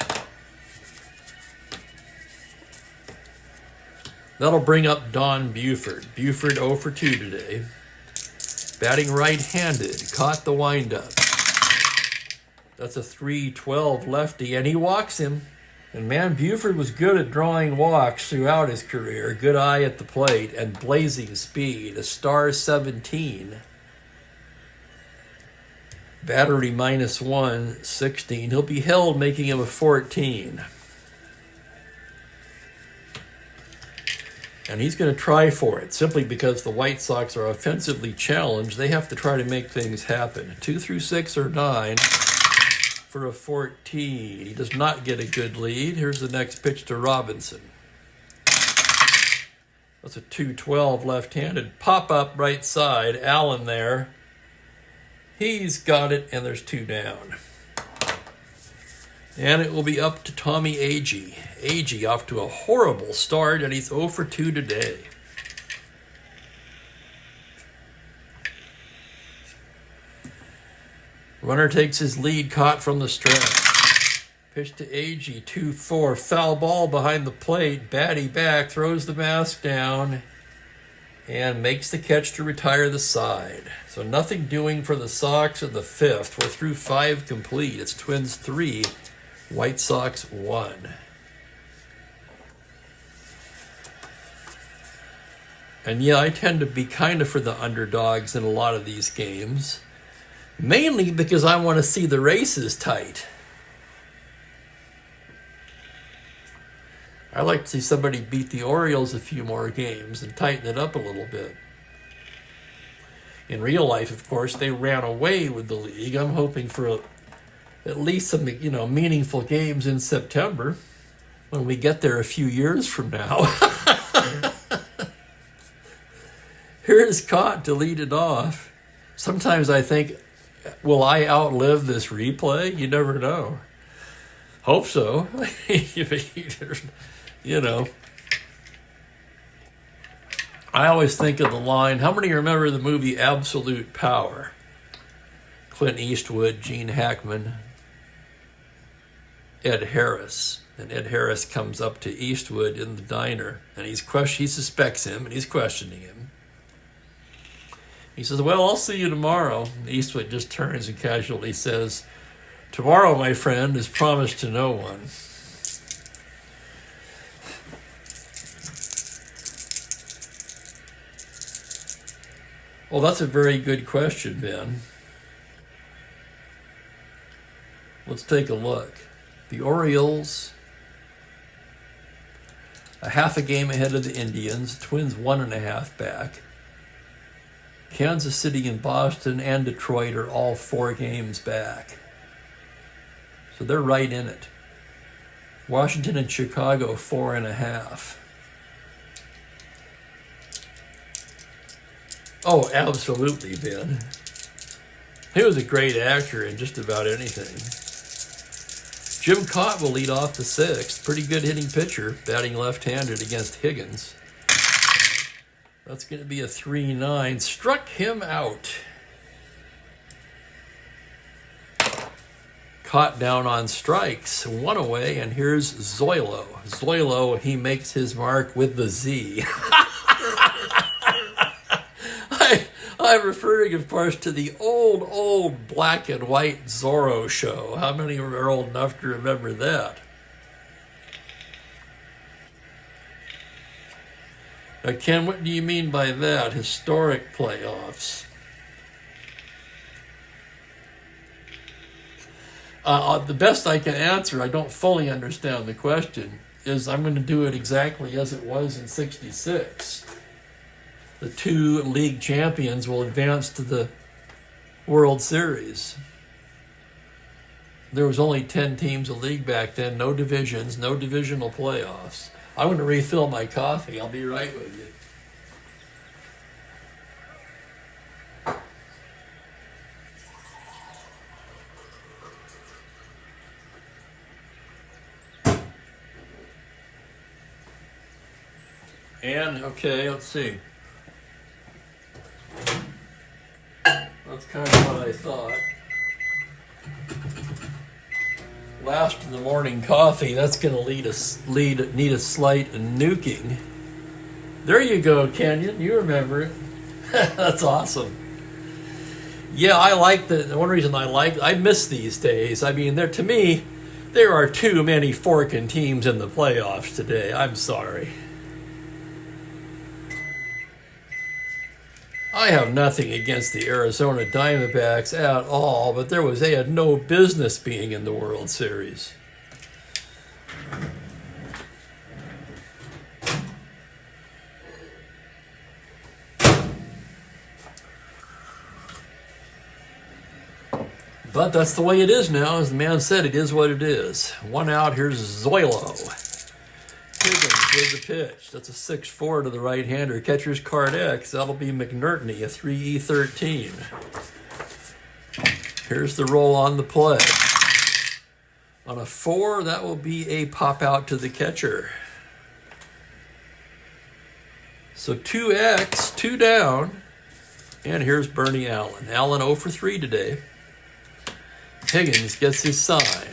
That'll bring up Don Buford. Buford 0 for 2 today. Batting right-handed, caught the windup. That's a 3-12 lefty, and he walks him. And man, Buford was good at drawing walks throughout his career. Good eye at the plate and blazing speed. A star 17. Battery -1, 16. He'll be held, making him a 14. And he's going to try for it, simply because the White Sox are offensively challenged. They have to try to make things happen. 2 through 6 or 9 for a 14. He does not get a good lead. Here's the next pitch to Robinson. That's a 2-12 left-handed. Pop-up right side. Allen there. He's got it, and there's 2 down. And it will be up to Tommy Agee. Agee off to a horrible start, and he's 0 for 2 today. Runner takes his lead, caught from the stretch. Pitch to Agee, 2-4. Foul ball behind the plate. Batty back, throws the mask down, and makes the catch to retire the side. So nothing doing for the Sox in the 5th. We're through 5 complete. It's Twins 3. White Sox 1. And yeah, I tend to be kind of for the underdogs in a lot of these games. Mainly because I want to see the races tight. I like to see somebody beat the Orioles a few more games and tighten it up a little bit. In real life, of course, they ran away with the league. I'm hoping for at least some, meaningful games in September when we get there a few years from now. Here's Caught to lead it off. Sometimes I think, will I outlive this replay? You never know. Hope so. I always think of the line, how many remember the movie Absolute Power? Clint Eastwood, Gene Hackman, Ed Harris. And Ed Harris comes up to Eastwood in the diner, and he suspects him, and he's questioning him. He says, well, I'll see you tomorrow. And Eastwood just turns and casually says, tomorrow, my friend, is promised to no one. Well, that's a very good question, Ben. Let's take a look. The Orioles, a half a game ahead of the Indians. Twins 1.5 back. Kansas City and Boston and Detroit are all 4 games back. So they're right in it. Washington and Chicago 4.5. Oh, absolutely, Ben. He was a great actor in just about anything. Jim Cott will lead off the 6th. Pretty good hitting pitcher, batting left-handed against Higgins. That's going to be a 3-9. Struck him out. Caught down on strikes. 1 away, and here's Zoilo. Zoilo, he makes his mark with the Z. I'm referring, of course, to the old black and white Zorro show. How many are old enough to remember that? Now, Ken, what do you mean by that? Historic playoffs. The best I can answer, I don't fully understand the question, is I'm going to do it exactly as it was in '66. The 2 league champions will advance to the World Series. There was only 10 teams a league back then, no divisions, no divisional playoffs. I'm going to refill my coffee. I'll be right with you. And, okay, let's see. That's kind of what I thought. Last in the morning coffee, that's going to need a slight nuking. There you go, Kenyon. You remember it. That's awesome. Yeah, I like the one reason I miss these days. I mean, to me, there are too many forking teams in the playoffs today. I'm sorry. I have nothing against the Arizona Diamondbacks at all, but they had no business being in the World Series. But that's the way it is now. As the man said, it is what it is. 1 out, here's Zoilo. Higgins with the pitch. That's a 6-4 to the right-hander. Catcher's card X. That'll be McNertney, a 3E13. Here's the roll on the play. On a 4, that will be a pop out to the catcher. So 2X, 2 down. And here's Bernie Allen. Allen 0 for 3 today. Higgins gets his sign.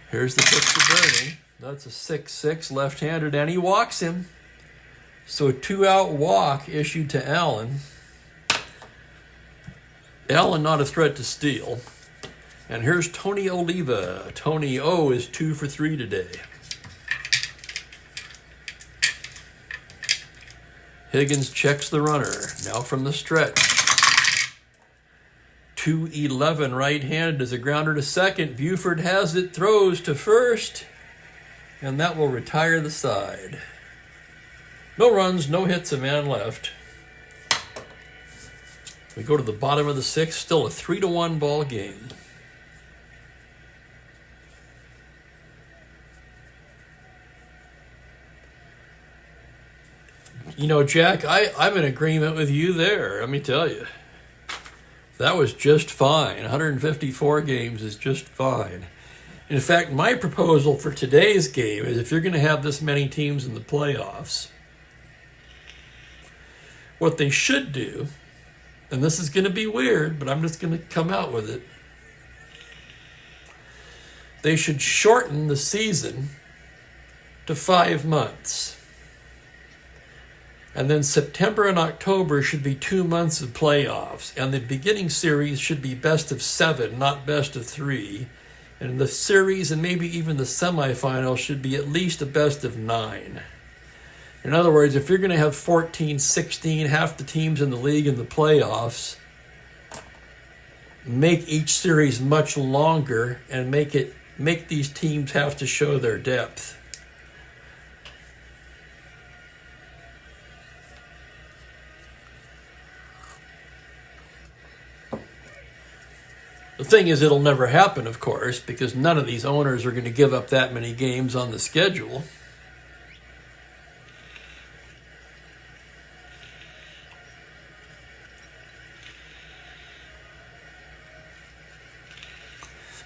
Here's the pitch to Bernie. That's a 6-6 left-handed, and he walks him. So a 2-out walk issued to Allen. Allen not a threat to steal. And here's Tony Oliva. Tony O is 2 for 3 today. Higgins checks the runner. Now from the stretch. 2-11 right-handed as a grounder to second. Buford has it, throws to first, and that will retire the side. No runs, no hits, a man left. We go to the bottom of the sixth, still a 3-1 ball game. You know, Jack, I'm in agreement with you there, let me tell you. That was just fine. 154 games is just fine. In fact, my proposal for today's game is if you're going to have this many teams in the playoffs, what they should do, and this is going to be weird, but I'm just going to come out with it, they should shorten the season to 5 months. And then September and October should be 2 months of playoffs. And the beginning series should be best of 7, not best of 3. And the series and maybe even the semifinals should be at least a best of 9. In other words, if you're going to have 14, 16, half the teams in the league in the playoffs, make each series much longer and make these teams have to show their depth. The thing is, it'll never happen, of course, because none of these owners are going to give up that many games on the schedule.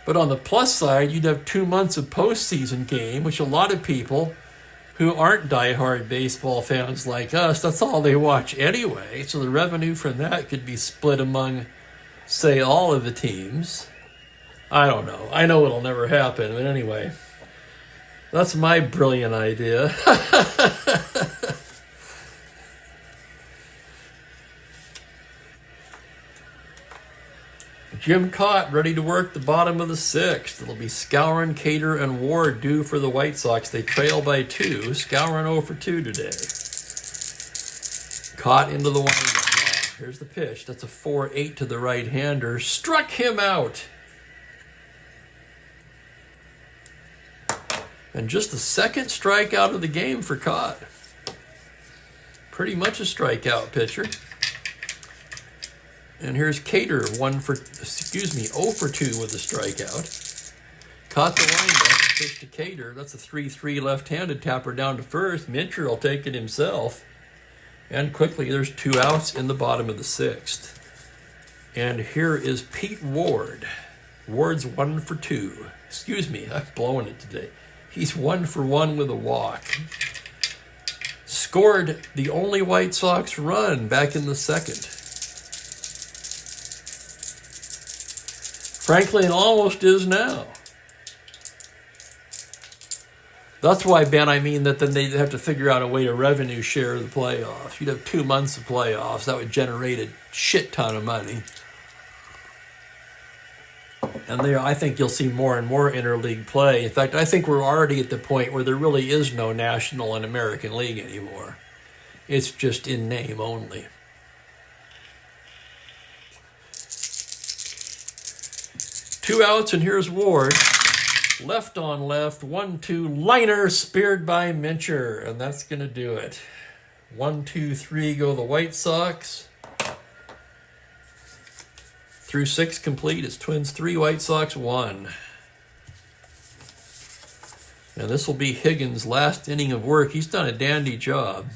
But on the plus side, you'd have 2 months of postseason game, which a lot of people who aren't diehard baseball fans like us, that's all they watch anyway. So the revenue from that could be split among, say, all of the teams. I don't know. I know it'll never happen, but anyway, that's my brilliant idea. Jim Cott ready to work the bottom of the sixth. It'll be Skowron, Cater, and Ward due for the White Sox. They trail by 2. Skowron 0 for 2 today. Cott into the windup now. Here's the pitch. That's a 4-8 to the right-hander. Struck him out. And just the second strikeout of the game for Cott. Pretty much a strikeout pitcher. And here's Cater, 0 for 2 with a strikeout. Caught the windup, pitch to Cater. That's a 3-3 left-handed tapper down to first. Mincher will take it himself. And quickly, there's 2 outs in the bottom of the sixth. And here is Pete Ward. Ward's 1 for 2. I'm blowing it today. He's 1 for 1 with a walk. Scored the only White Sox run back in the second. Frankly, it almost is now. That's why, Ben, I mean that then they'd have to figure out a way to revenue share the playoffs. You'd have 2 months of playoffs. That would generate a shit ton of money. And there, I think you'll see more and more interleague play. In fact, I think we're already at the point where there really is no National and American League anymore. It's just in name only. Two outs, and here's Ward. Left on left, 1-2, liner speared by Mincher, and that's going to do it. 1-2-3 go the White Sox. Through 6 complete, it's Twins 3, White Sox 1. And this will be Higgins' last inning of work. He's done a dandy job.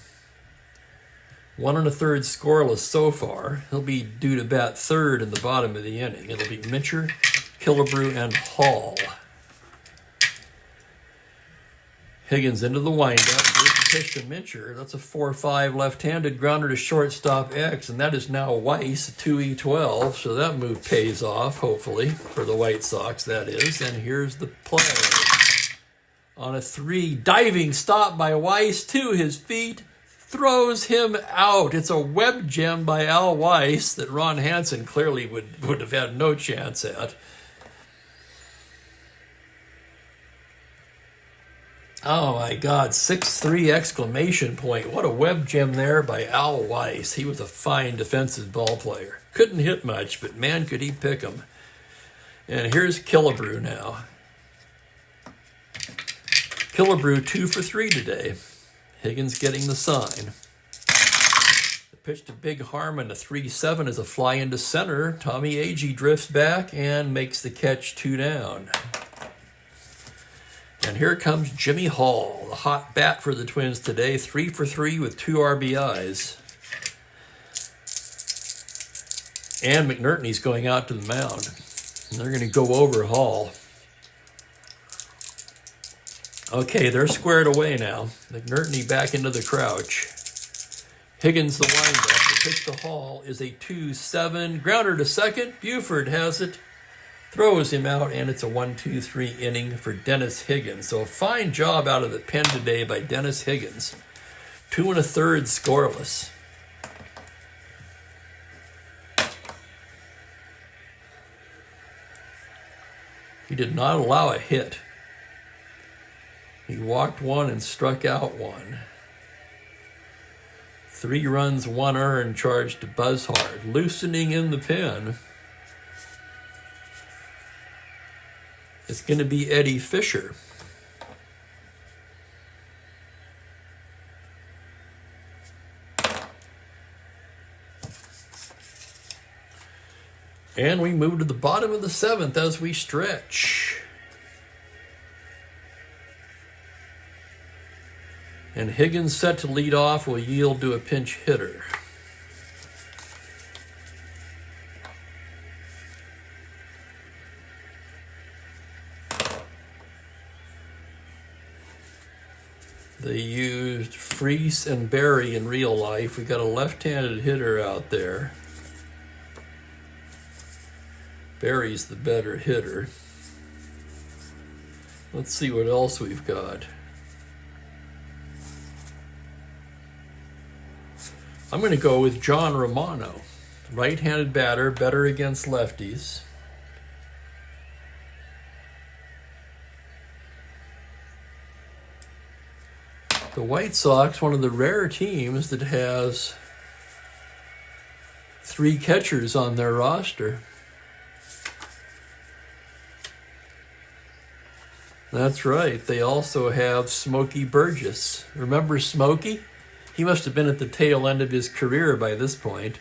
1 1/3 scoreless so far. He'll be due to bat third in the bottom of the inning. It'll be Mincher, Killebrew, and Hall. Higgins into the windup. Here's the pitch to Mincher. That's a 4-5 left-handed grounder to shortstop X, and that is now Weiss, 2E12, so that move pays off, hopefully, for the White Sox, that is. And here's the play. On a 3, diving stop by Weiss to his feet, throws him out. It's a web gem by Al Weiss that Ron Hansen clearly would have had no chance at. Oh my God, 6'3" exclamation point. What a web gem there by Al Weiss. He was a fine defensive ball player. Couldn't hit much, but man, could he pick 'em. And here's Killebrew now. Killebrew 2 for 3 today. Higgins getting the sign. The pitch to Big Harmon, a 3-7 is a fly into center. Tommy Agee drifts back and makes the catch, 2 down. And here comes Jimmy Hall, the hot bat for the Twins today, 3 for 3 with 2 RBIs. And McNertney's going out to the mound. And they're going to go over Hall. Okay, they're squared away now. McNertney back into the crouch. Higgins the windup. The pitch to Hall is a 2-7. Grounder to second. Buford has it. Throws him out, and it's a 1-2-3 inning for Dennis Higgins. So a fine job out of the pen today by Dennis Higgins. 2 1/3 scoreless. He did not allow a hit. He walked 1 and struck out 1. 3 runs, 1 earned, charged to Buzzhard. Loosening in the pen. It's going to be Eddie Fisher. And we move to the bottom of the 7th as we stretch. And Higgins set to lead off will yield to a pinch hitter. They used Freese and Barry in real life. We got a left-handed hitter out there. Barry's the better hitter. Let's see what else we've got. I'm going to go with John Romano. Right-handed batter, better against lefties. The White Sox, one of the rare teams that has 3 catchers on their roster. That's right. They also have Smokey Burgess. Remember Smokey? He must have been at the tail end of his career by this point.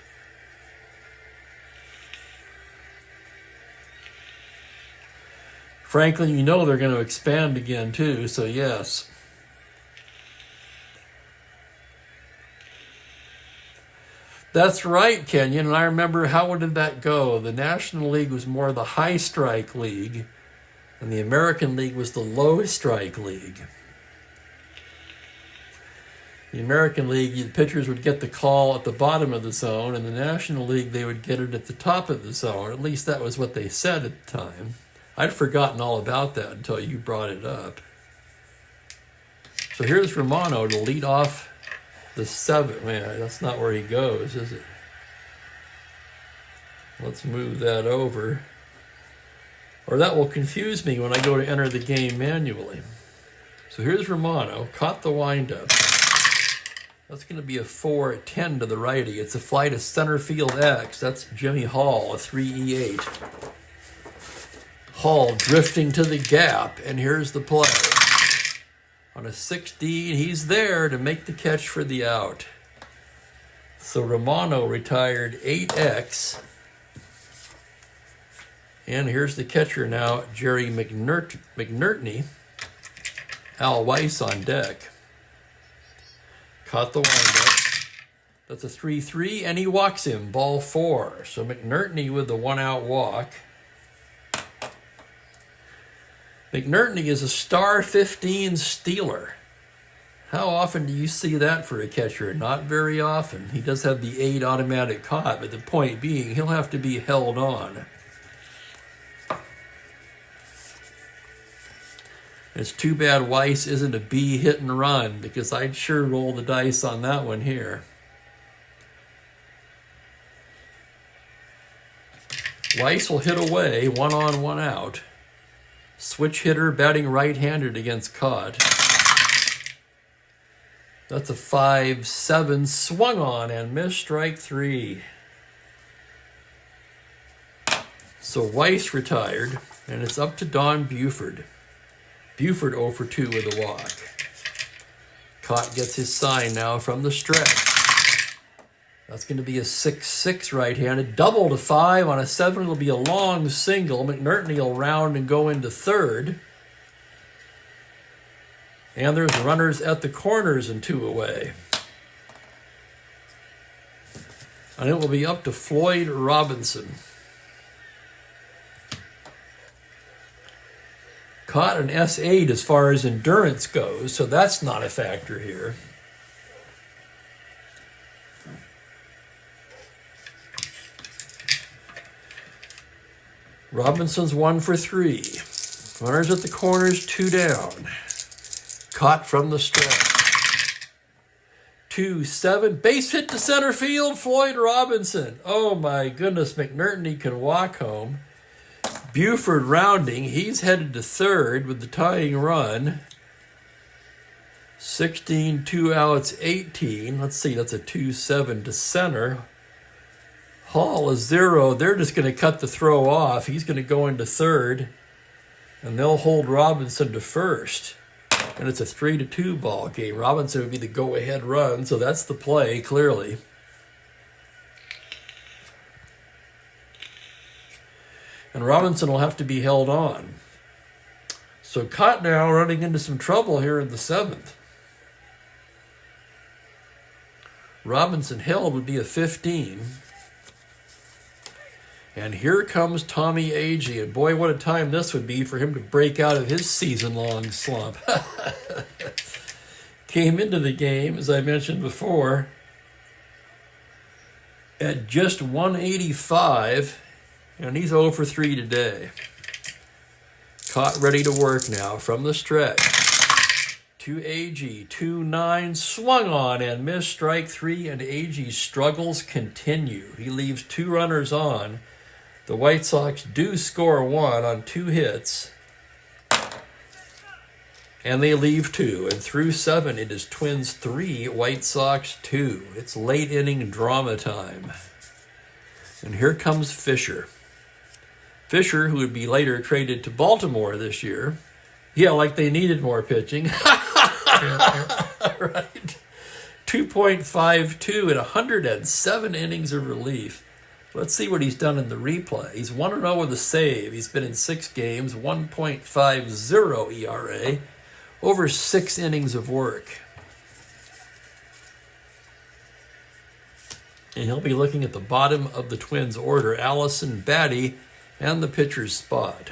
Franklin, you know they're going to expand again too, so yes. That's right, Kenyon, and I remember how did that go? The National League was more the high strike league, and the American League was the low strike league. The American League, the pitchers would get the call at the bottom of the zone. In the National League, they would get it at the top of the zone. At least that was what they said at the time. I'd forgotten all about that until you brought it up. So here's Romano to lead off the 7th. Man, that's not where he goes, is it? Let's move that over. Or that will confuse me when I go to enter the game manually. So here's Romano, caught the windup. That's going to be a 4-10 to the righty. It's a fly to center field X. That's Jimmy Hall, a 3-8. Hall drifting to the gap, and here's the play. On a 16, he's there to make the catch for the out. So Romano retired 8X. And here's the catcher now, Jerry McNertney. Al Weiss on deck. Caught the windup. That's a 3-3, and he walks him, ball 4. So McNertney with the 1-out walk. McNertney is a star 15 stealer. How often do you see that for a catcher? Not very often. He does have the 8 automatic caught, but the point being, he'll have to be held on. It's too bad Weiss isn't a B hit and run, because I'd sure roll the dice on that one here. Weiss will hit away, 1 on, 1 out. Switch hitter batting right-handed against Cott. That's a 5-7, swung on and missed, strike 3. So Weiss retired, and it's up to Don Buford. Buford 0 for 2 with a walk. Cott gets his sign now from the stretch. That's going to be a 6-6 right-handed. Double to 5 on a 7. It'll be a long single. McNertney will round and go into third. And there's runners at the corners and 2 away. And it will be up to Floyd Robinson. Caught an S8 as far as endurance goes, so that's not a factor here. Robinson's 1 for 3. Runners at the corners, 2 down. Caught from the stretch. 2-7. Base hit to center field, Floyd Robinson. Oh my goodness, McNertney can walk home. Buford rounding. He's headed to third with the tying run. 16, 2 outs, 18. Let's see, that's a 2-7 to center. Hall is 0. They're just going to cut the throw off. He's going to go into third, and they'll hold Robinson to first. And it's a 3-2 ball game. Robinson would be the go-ahead run, so that's the play, clearly. And Robinson will have to be held on. So Cott now running into some trouble here in the 7th. Robinson held would be a 15. And here comes Tommy Agee. And boy, what a time this would be for him to break out of his season-long slump. Came into the game, as I mentioned before, at just 185. And he's 0 for 3 today. Caught ready to work now from the stretch. To Agee, 2-9, swung on and missed, strike 3, and Agee's struggles continue. He leaves 2 runners on. The White Sox do score 1 on 2 hits. And they leave 2. And through 7, it is Twins 3, White Sox 2. It's late inning drama time. And here comes Fisher. Fisher, who would be later traded to Baltimore this year. Yeah, like they needed more pitching. Right. 2.52 in 107 innings of relief. Let's see what he's done in the replay. He's 1-0 with a save. He's been in 6 games, 1.50 ERA, over 6 innings of work. And he'll be looking at the bottom of the Twins' order, Allison, Batty, and the pitcher's spot.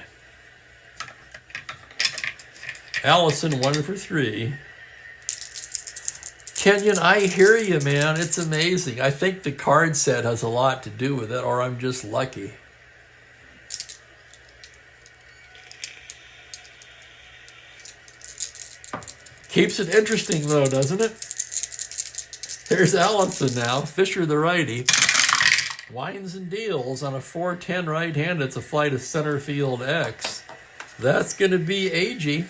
Allison 1 for 3. Kenyon, I hear you, man. It's amazing. I think the card set has a lot to do with it, or I'm just lucky. Keeps it interesting, though, doesn't it? Here's Allison now. Fisher, the righty. Winds and deals on a 4-10 right-hand. It's a fly to center field X. That's going to be Agee.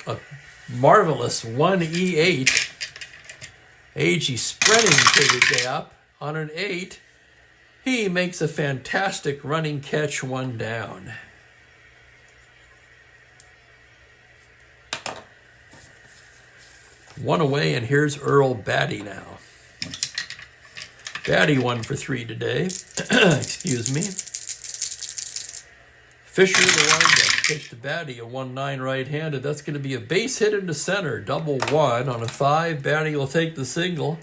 A marvelous 1E8. Agee sprinting to the gap on an 8. He makes a fantastic running catch, 1 down. One away, and here's Earl Batty now. Batty 1 for 3 today. Excuse me. Fisher, the windup, pitch to Batty, a 1-9 right-handed. That's going to be a base hit into center, double 1 on a 5. Batty will take the single.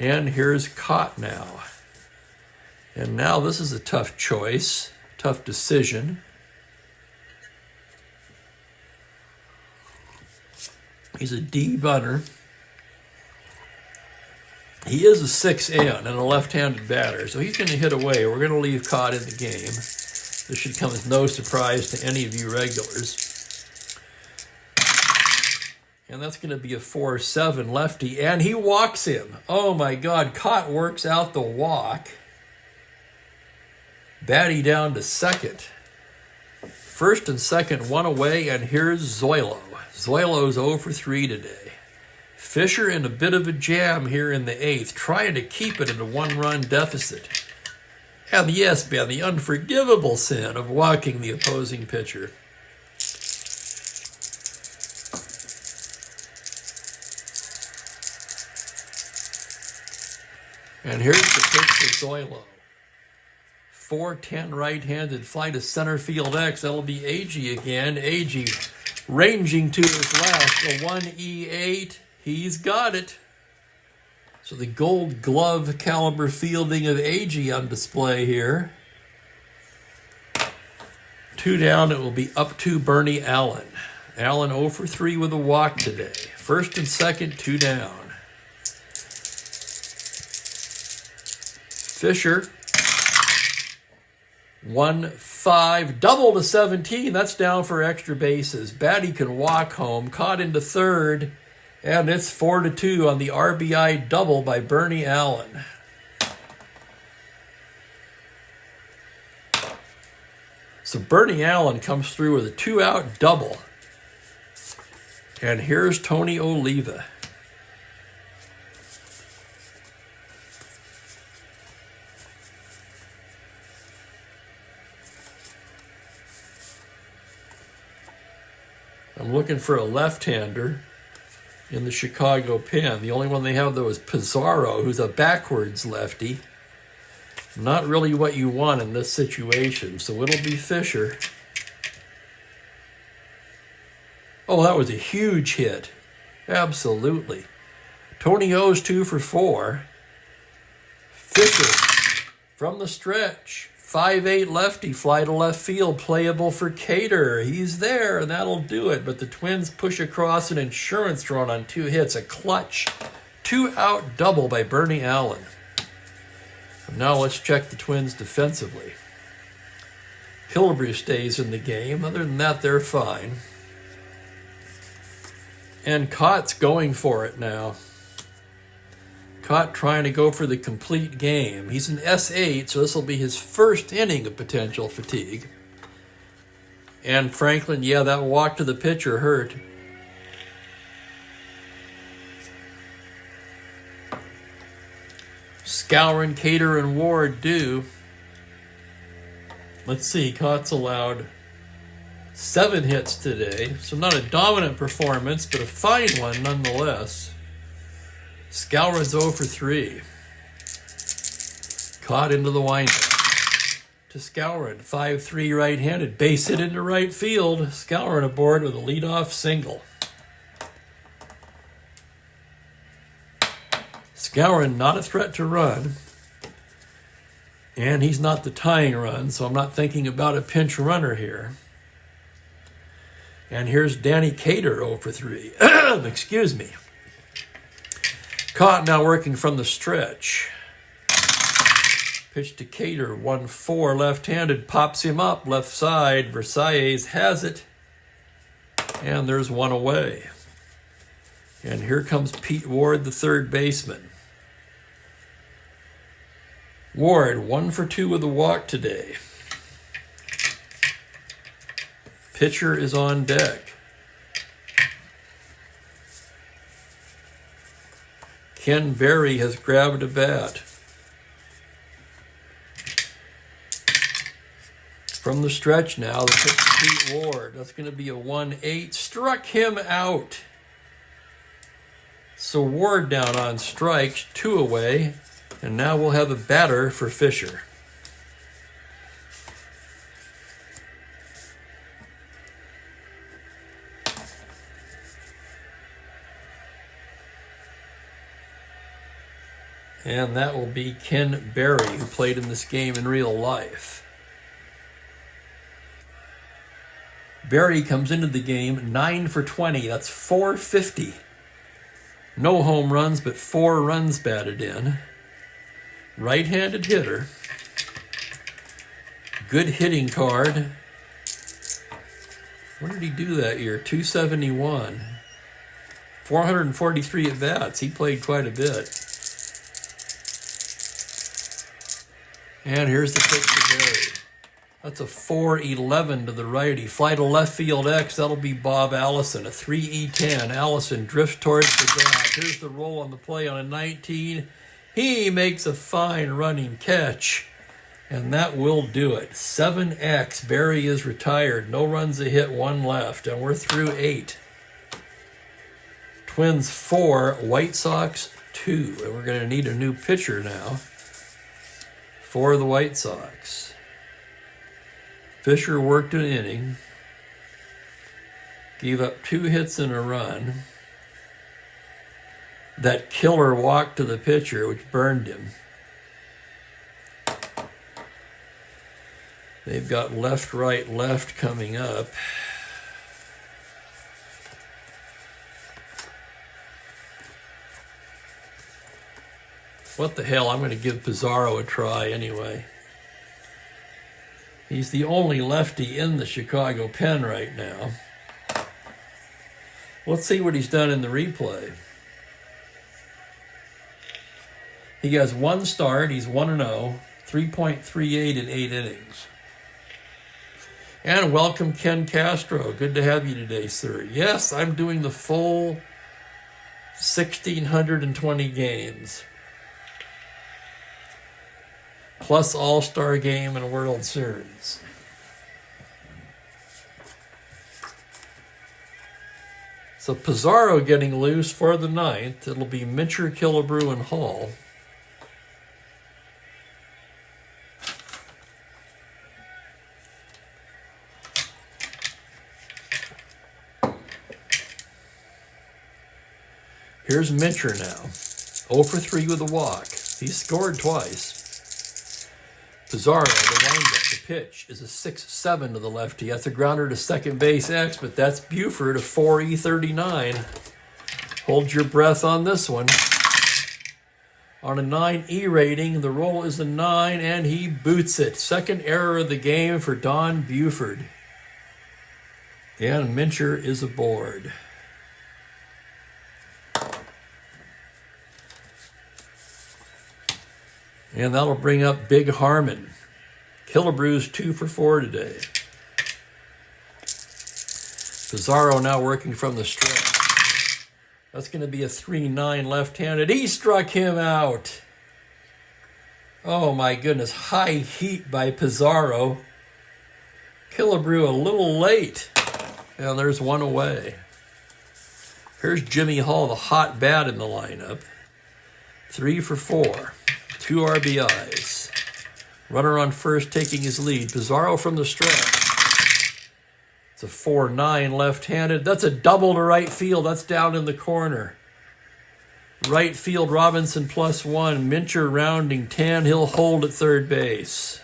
And here's Cott now. And now this is a tough choice, tough decision. He's a D bunter. He is a 6N and a left-handed batter, so he's going to hit away. We're going to leave Cott in the game. This should come as no surprise to any of you regulars. And that's going to be a 4-7 lefty, and he walks him. Oh my God, Cott works out the walk. Batty down to second. First and second, 1 away, and here's Zoilo. Zoilo's 0 for 3 today. Fisher in a bit of a jam here in the 8th, trying to keep it in a 1-run deficit. And yes, man, the unforgivable sin of walking the opposing pitcher. And here's the pitch for Zoilo. 4-10 right-handed fly to center field X. That'll be Agee again. Agee ranging to his left. A 1E8. He's got it. So the Gold Glove caliber fielding of Agee on display here. 2 down. It will be up to Bernie Allen. Allen 0 for 3 with a walk today. First and second, 2 down. Fisher, 1-5, double to 17. That's down for extra bases. Batty can walk home, caught into third, and it's 4-2 on the RBI double by Bernie Allen. So Bernie Allen comes through with a 2-out double. And here's Tony Oliva. I'm looking for a left-hander in the Chicago pen. The only one they have, though, is Pizarro, who's a backwards lefty. Not really what you want in this situation, so it'll be Fisher. Oh, that was a huge hit. Absolutely. Tony O's 2 for 4. Fisher from the stretch. 5'8" lefty, fly to left field, playable for Cater. He's there, and that'll do it. But the Twins push across an insurance run on 2 hits, a clutch 2-out double by Bernie Allen. And now let's check the Twins defensively. Killebrew stays in the game. Other than that, they're fine. And Cott's going for it now. Cott trying to go for the complete game. He's an S8, so this will be his first inning of potential fatigue. And Franklin, yeah, that walk to the pitcher hurt. Skowron, Cater, and Ward do. Let's see, Cott's allowed 7 hits today, so not a dominant performance, but a fine one nonetheless. Skowron's 0 for 3. Caught into the windup. To Skowron, 5-3 right-handed. Base hit into right field. Skowron aboard with a leadoff single. Skowron not a threat to run. And he's not the tying run, so I'm not thinking about a pinch runner here. And here's Danny Cater 0 for 3. Excuse me. Cott now working from the stretch. Pitch to Cater, 1-4, left-handed, pops him up, left side. Versailles has it. And there's one away. And here comes Pete Ward, the third baseman. Ward, 1 for 2 with a walk today. Pitcher is on deck. Ken Berry has grabbed a bat. From the stretch now, the pitch to Pete Ward. That's going to be a 1-8. Struck him out. So Ward down on strikes, 2 away. And now we'll have a batter for Fisher. And that will be Ken Berry, who played in this game in real life. Berry comes into the game 9 for 20. That's 450. No home runs, but 4 runs batted in. Right-handed hitter. Good hitting card. What did he do that year? 271. 443 at-bats. He played quite a bit. And here's the pitch to Berry. That's a 4-11 to the righty. Fly to left field X. That'll be Bob Allison. A 3-E-10. Allison drifts towards the gap. Here's the roll on the play on a 19. He makes a fine running catch. And that will do it. 7X. Barry is retired. No runs a hit, 1 left. And we're through 8. Twins 4, White Sox 2. And we're going to need a new pitcher now for the White Sox. Fisher worked an inning, gave up 2 hits and a run. That killer walked to the pitcher, which burned him. They've got left, right, left coming up. What the hell, I'm going to give Pizarro a try anyway. He's the only lefty in the Chicago pen right now. Let's see what he's done in the replay. He has 1 start. He's 1-0, 3.38 in 8 innings. And welcome, Ken Castro. Good to have you today, sir. Yes, I'm doing the full 1,620 games. Plus All-Star Game and World Series. So Pizarro getting loose for the 9th. It'll be Mincher, Killebrew, and Hall. Here's Mincher now. 0 for 3 with a walk. He scored twice. Pizarro, the windup, the pitch is a 6-7 to the lefty. That's a grounder to second base X, but that's Buford, a 4-E39. Hold your breath on this one. On a 9E rating, the roll is a 9, and he boots it. Second error of the game for Don Buford. And Mincher is aboard. And that'll bring up Big Harmon. Killebrew's 2 for 4 today. Pizarro now working from the stretch. That's going to be a 3-9 left-handed. He struck him out. Oh my goodness. High heat by Pizarro. Killebrew a little late. And there's 1 away. Here's Jimmy Hall, the hot bat in the lineup. 3 for 4. 2 RBIs. Runner on first taking his lead. Pizarro from the stretch. It's a 4-9 left-handed. That's a double to right field. That's down in the corner. Right field, Robinson +1. Mincher rounding 10. He'll hold at third base.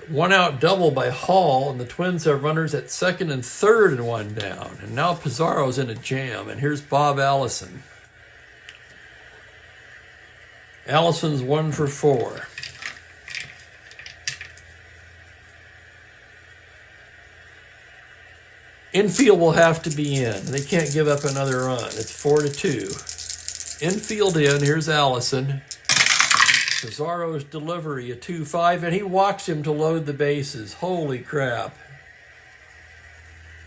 One out double by Hall, and the Twins have runners at second and third and 1 down. And now Pizarro's in a jam, and here's Bob Allison. Allison's 1 for 4. Infield will have to be in. They can't give up another run. It's 4-2. Infield in, here's Allison. Pizarro's delivery, a 2-5, and he walks him to load the bases. Holy crap.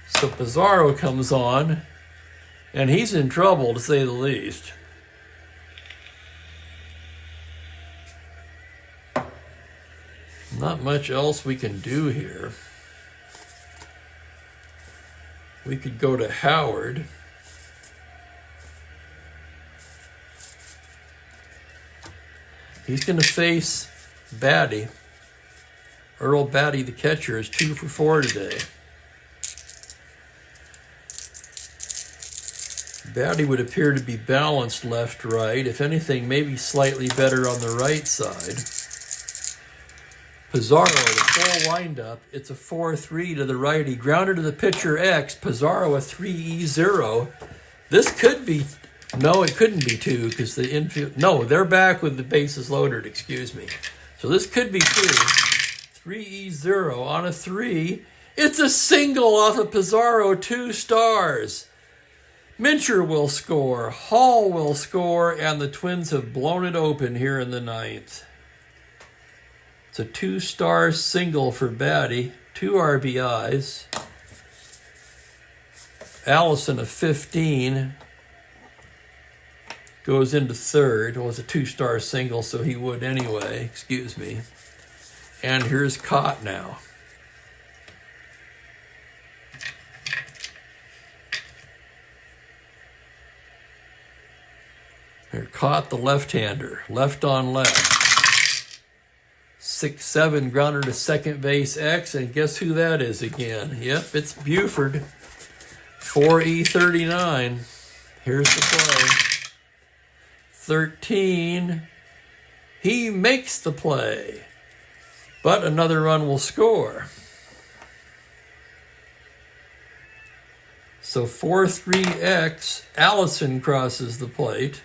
So Pizarro comes on, and he's in trouble, to say the least. Not much else we can do here. We could go to Howard. He's going to face Batty. Earl Batty, the catcher, is 2 for 4 today. Batty would appear to be balanced left-right. If anything, maybe slightly better on the right side. Pizarro, the full windup. It's a 4-3 to the righty. Grounded to the pitcher X. Pizarro, a 3-E-0. This could be... No, it couldn't be 2 because the infield... No, they're back with the bases loaded, excuse me. So this could be 2. 3-E-0 on a 3. It's a single off of Pizarro, 2 stars. Mincher will score, Hall will score, and the Twins have blown it open here in the 9th. It's a 2-star single for Batty, 2 RBIs. Allison, a 15, goes into 3rd. Well, it's a 2-star single, so he would anyway, excuse me. And here's Cott now. Here, Cott, the left-hander, left on left. 6-7 grounder to second base X, and guess who that is again? Yep, it's Buford. 4E39. Here's the play. 13. He makes the play, but another run will score. So 4-3X, Allison crosses the plate.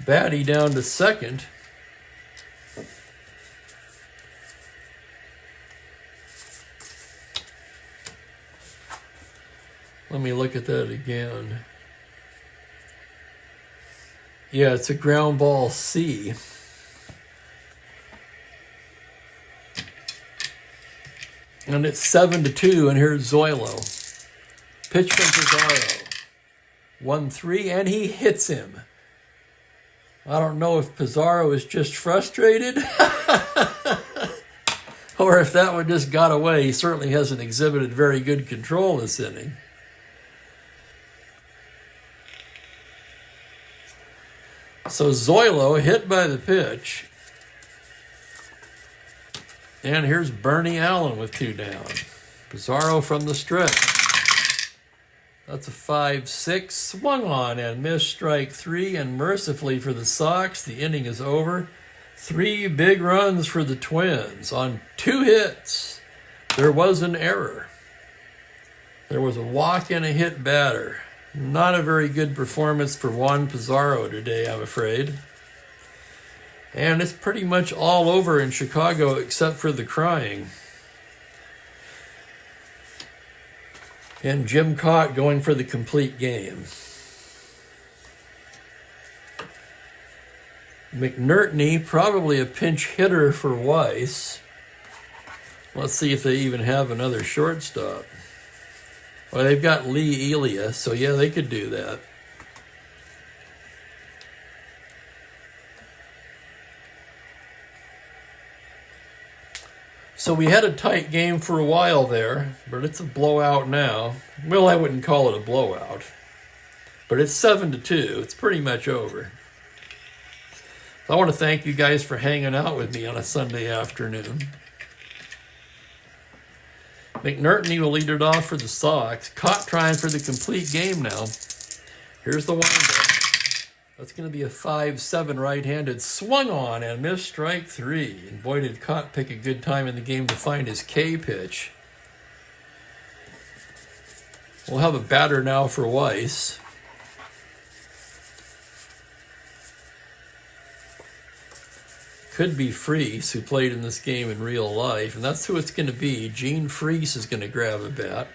Batty down to second. Let me look at that again. Yeah, it's a ground ball C. And it's 7-2, and here's Zoilo. Pitch from Pizarro. 1-3, and he hits him. I don't know if Pizarro is just frustrated or if that one just got away. He certainly hasn't exhibited very good control this inning. So Zoilo hit by the pitch. And here's Bernie Allen with 2 down. Pizarro from the stretch. That's a 5-6, swung on and missed, strike 3, and mercifully for the Sox, the inning is over. 3 big runs for the Twins on 2 hits. There was an error. There was a walk and a hit batter. Not a very good performance for Juan Pizarro today, I'm afraid. And it's pretty much all over in Chicago except for the crying. And Jim Cott going for the complete game. McNertney, probably a pinch hitter for Weiss. Let's see if they even have another shortstop. Well, they've got Lee Elia, so yeah, they could do that. So we had a tight game for a while there, but it's a blowout now. Well, I wouldn't call it a blowout, but it's 7-2. It's pretty much over. So I want to thank you guys for hanging out with me on a Sunday afternoon. McNertney will lead it off for the Sox. Cott trying for the complete game now. Here's the windup. That's going to be a 5-7 right-handed, swung on and missed, strike 3. And boy, did Cott pick a good time in the game to find his K pitch. We'll have a batter now for Weiss. Could be Freese, who played in this game in real life, and that's who it's going to be. Gene Freese is going to grab a bat.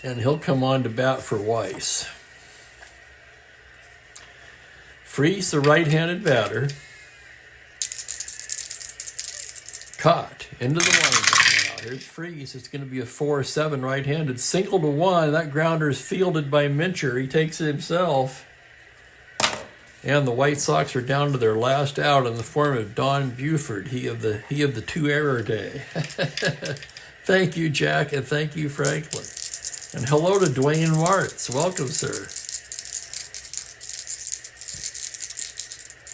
And he'll come on to bat for Weiss. Freese, a right-handed batter. Caught into the windup now. Here's Freese. It's going to be a 4-7 right-handed. Single to 1. That grounder is fielded by Mincher. He takes it himself. And the White Sox are down to their last out in the form of Don Buford. He of the 2-error day. Thank you, Jack, and thank you, Franklin. And hello to Dwayne Martz. Welcome, sir.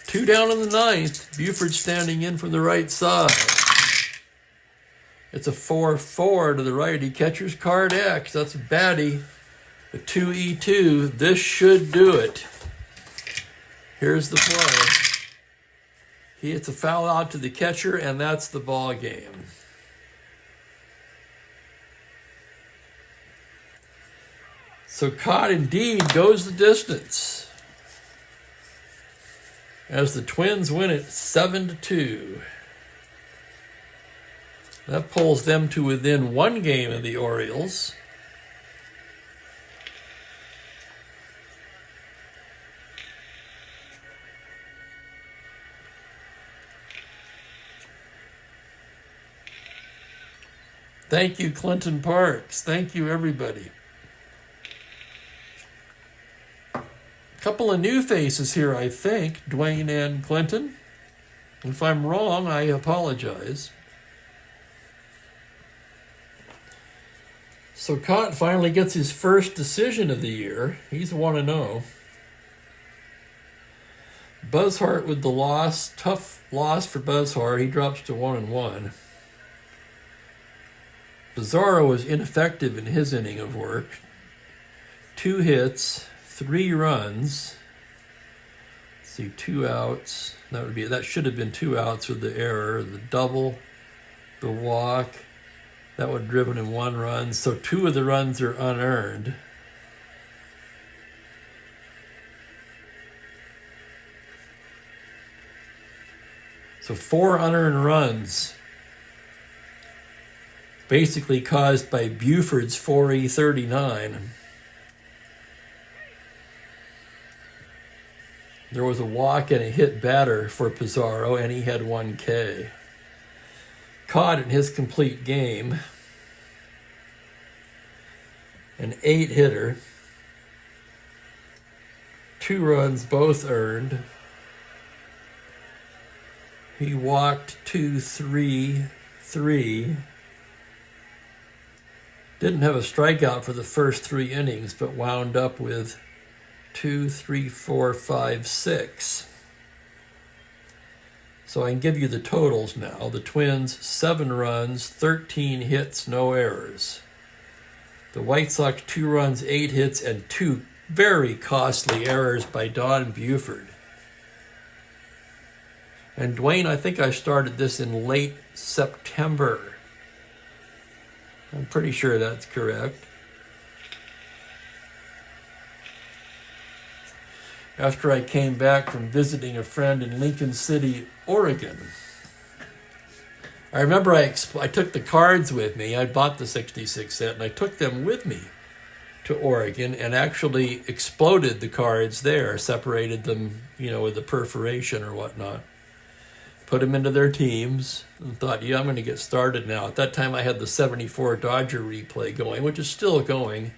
2 down in the 9th. Buford standing in from the right side. It's a 4-4 to the righty. Catcher's card X. That's Batty. A 2-E2. This should do it. Here's the play. He hits a foul out to the catcher, and that's the ball game. So Cott indeed goes the distance as the Twins win it 7-2. That pulls them to within one game of the Orioles. Thank you, Clinton Parks. Thank you, everybody. A couple of new faces here, I think, Dwayne and Clinton. If I'm wrong, I apologize. So Cott finally gets his first decision of the year. He's 1-0. Buzzhart with the loss. Tough loss for Buzzhart. He drops to 1-1. Pizarro was ineffective in his inning of work. 2 hits, 3 runs. Let's see, 2 outs. That should have been 2 outs with the error. The double, the walk. That would have driven in 1 run. So 2 of the runs are unearned. So 4 unearned runs, basically caused by Buford's 4E39. There was a walk and a hit batter for Pizarro, and he had 1 K. Caught in his complete game, an 8-hitter, 2 runs, both earned. He walked 2, 3, 3. Didn't have a strikeout for the first 3 innings, but wound up with 2, 3, 4, 5, 6. So I can give you the totals now. The Twins, 7 runs, 13 hits, no errors. The White Sox, 2 runs, 8 hits, and 2 very costly errors by Don Buford. And Dwayne, I think I started this in late September. I'm pretty sure that's correct. After I came back from visiting a friend in Lincoln City, Oregon. I remember I took the cards with me. I bought the 66 set and I took them with me to Oregon and actually exploded the cards there, separated them, with the perforation or whatnot. Put them into their teams and thought, I'm going to get started now. At that time, I had the 74 Dodger replay going, which is still going.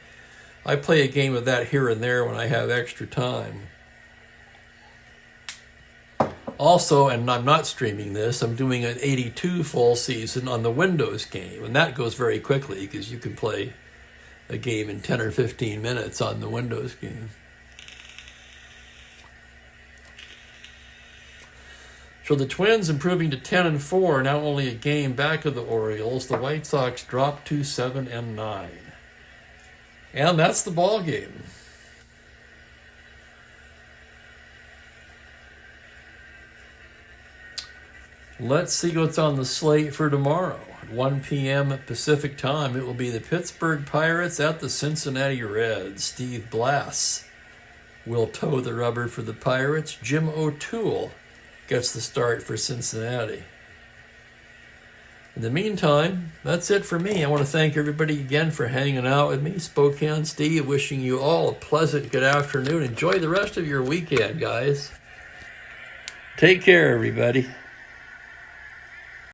I play a game of that here and there when I have extra time. Also, and I'm not streaming this, I'm doing an 82 full season on the Windows game, and that goes very quickly because you can play a game in 10 or 15 minutes on the Windows game. So the Twins improving to 10-4, now only a game back of the Orioles. The White Sox dropped to 7-9. And that's the ball game. Let's see what's on the slate for tomorrow. At 1 p.m. Pacific time, it will be the Pittsburgh Pirates at the Cincinnati Reds. Steve Blass will toe the rubber for the Pirates. Jim O'Toole gets the start for Cincinnati. In the meantime, that's it for me. I want to thank everybody again for hanging out with me. Spokane Steve, wishing you all a pleasant good afternoon. Enjoy the rest of your weekend, guys. Take care, everybody.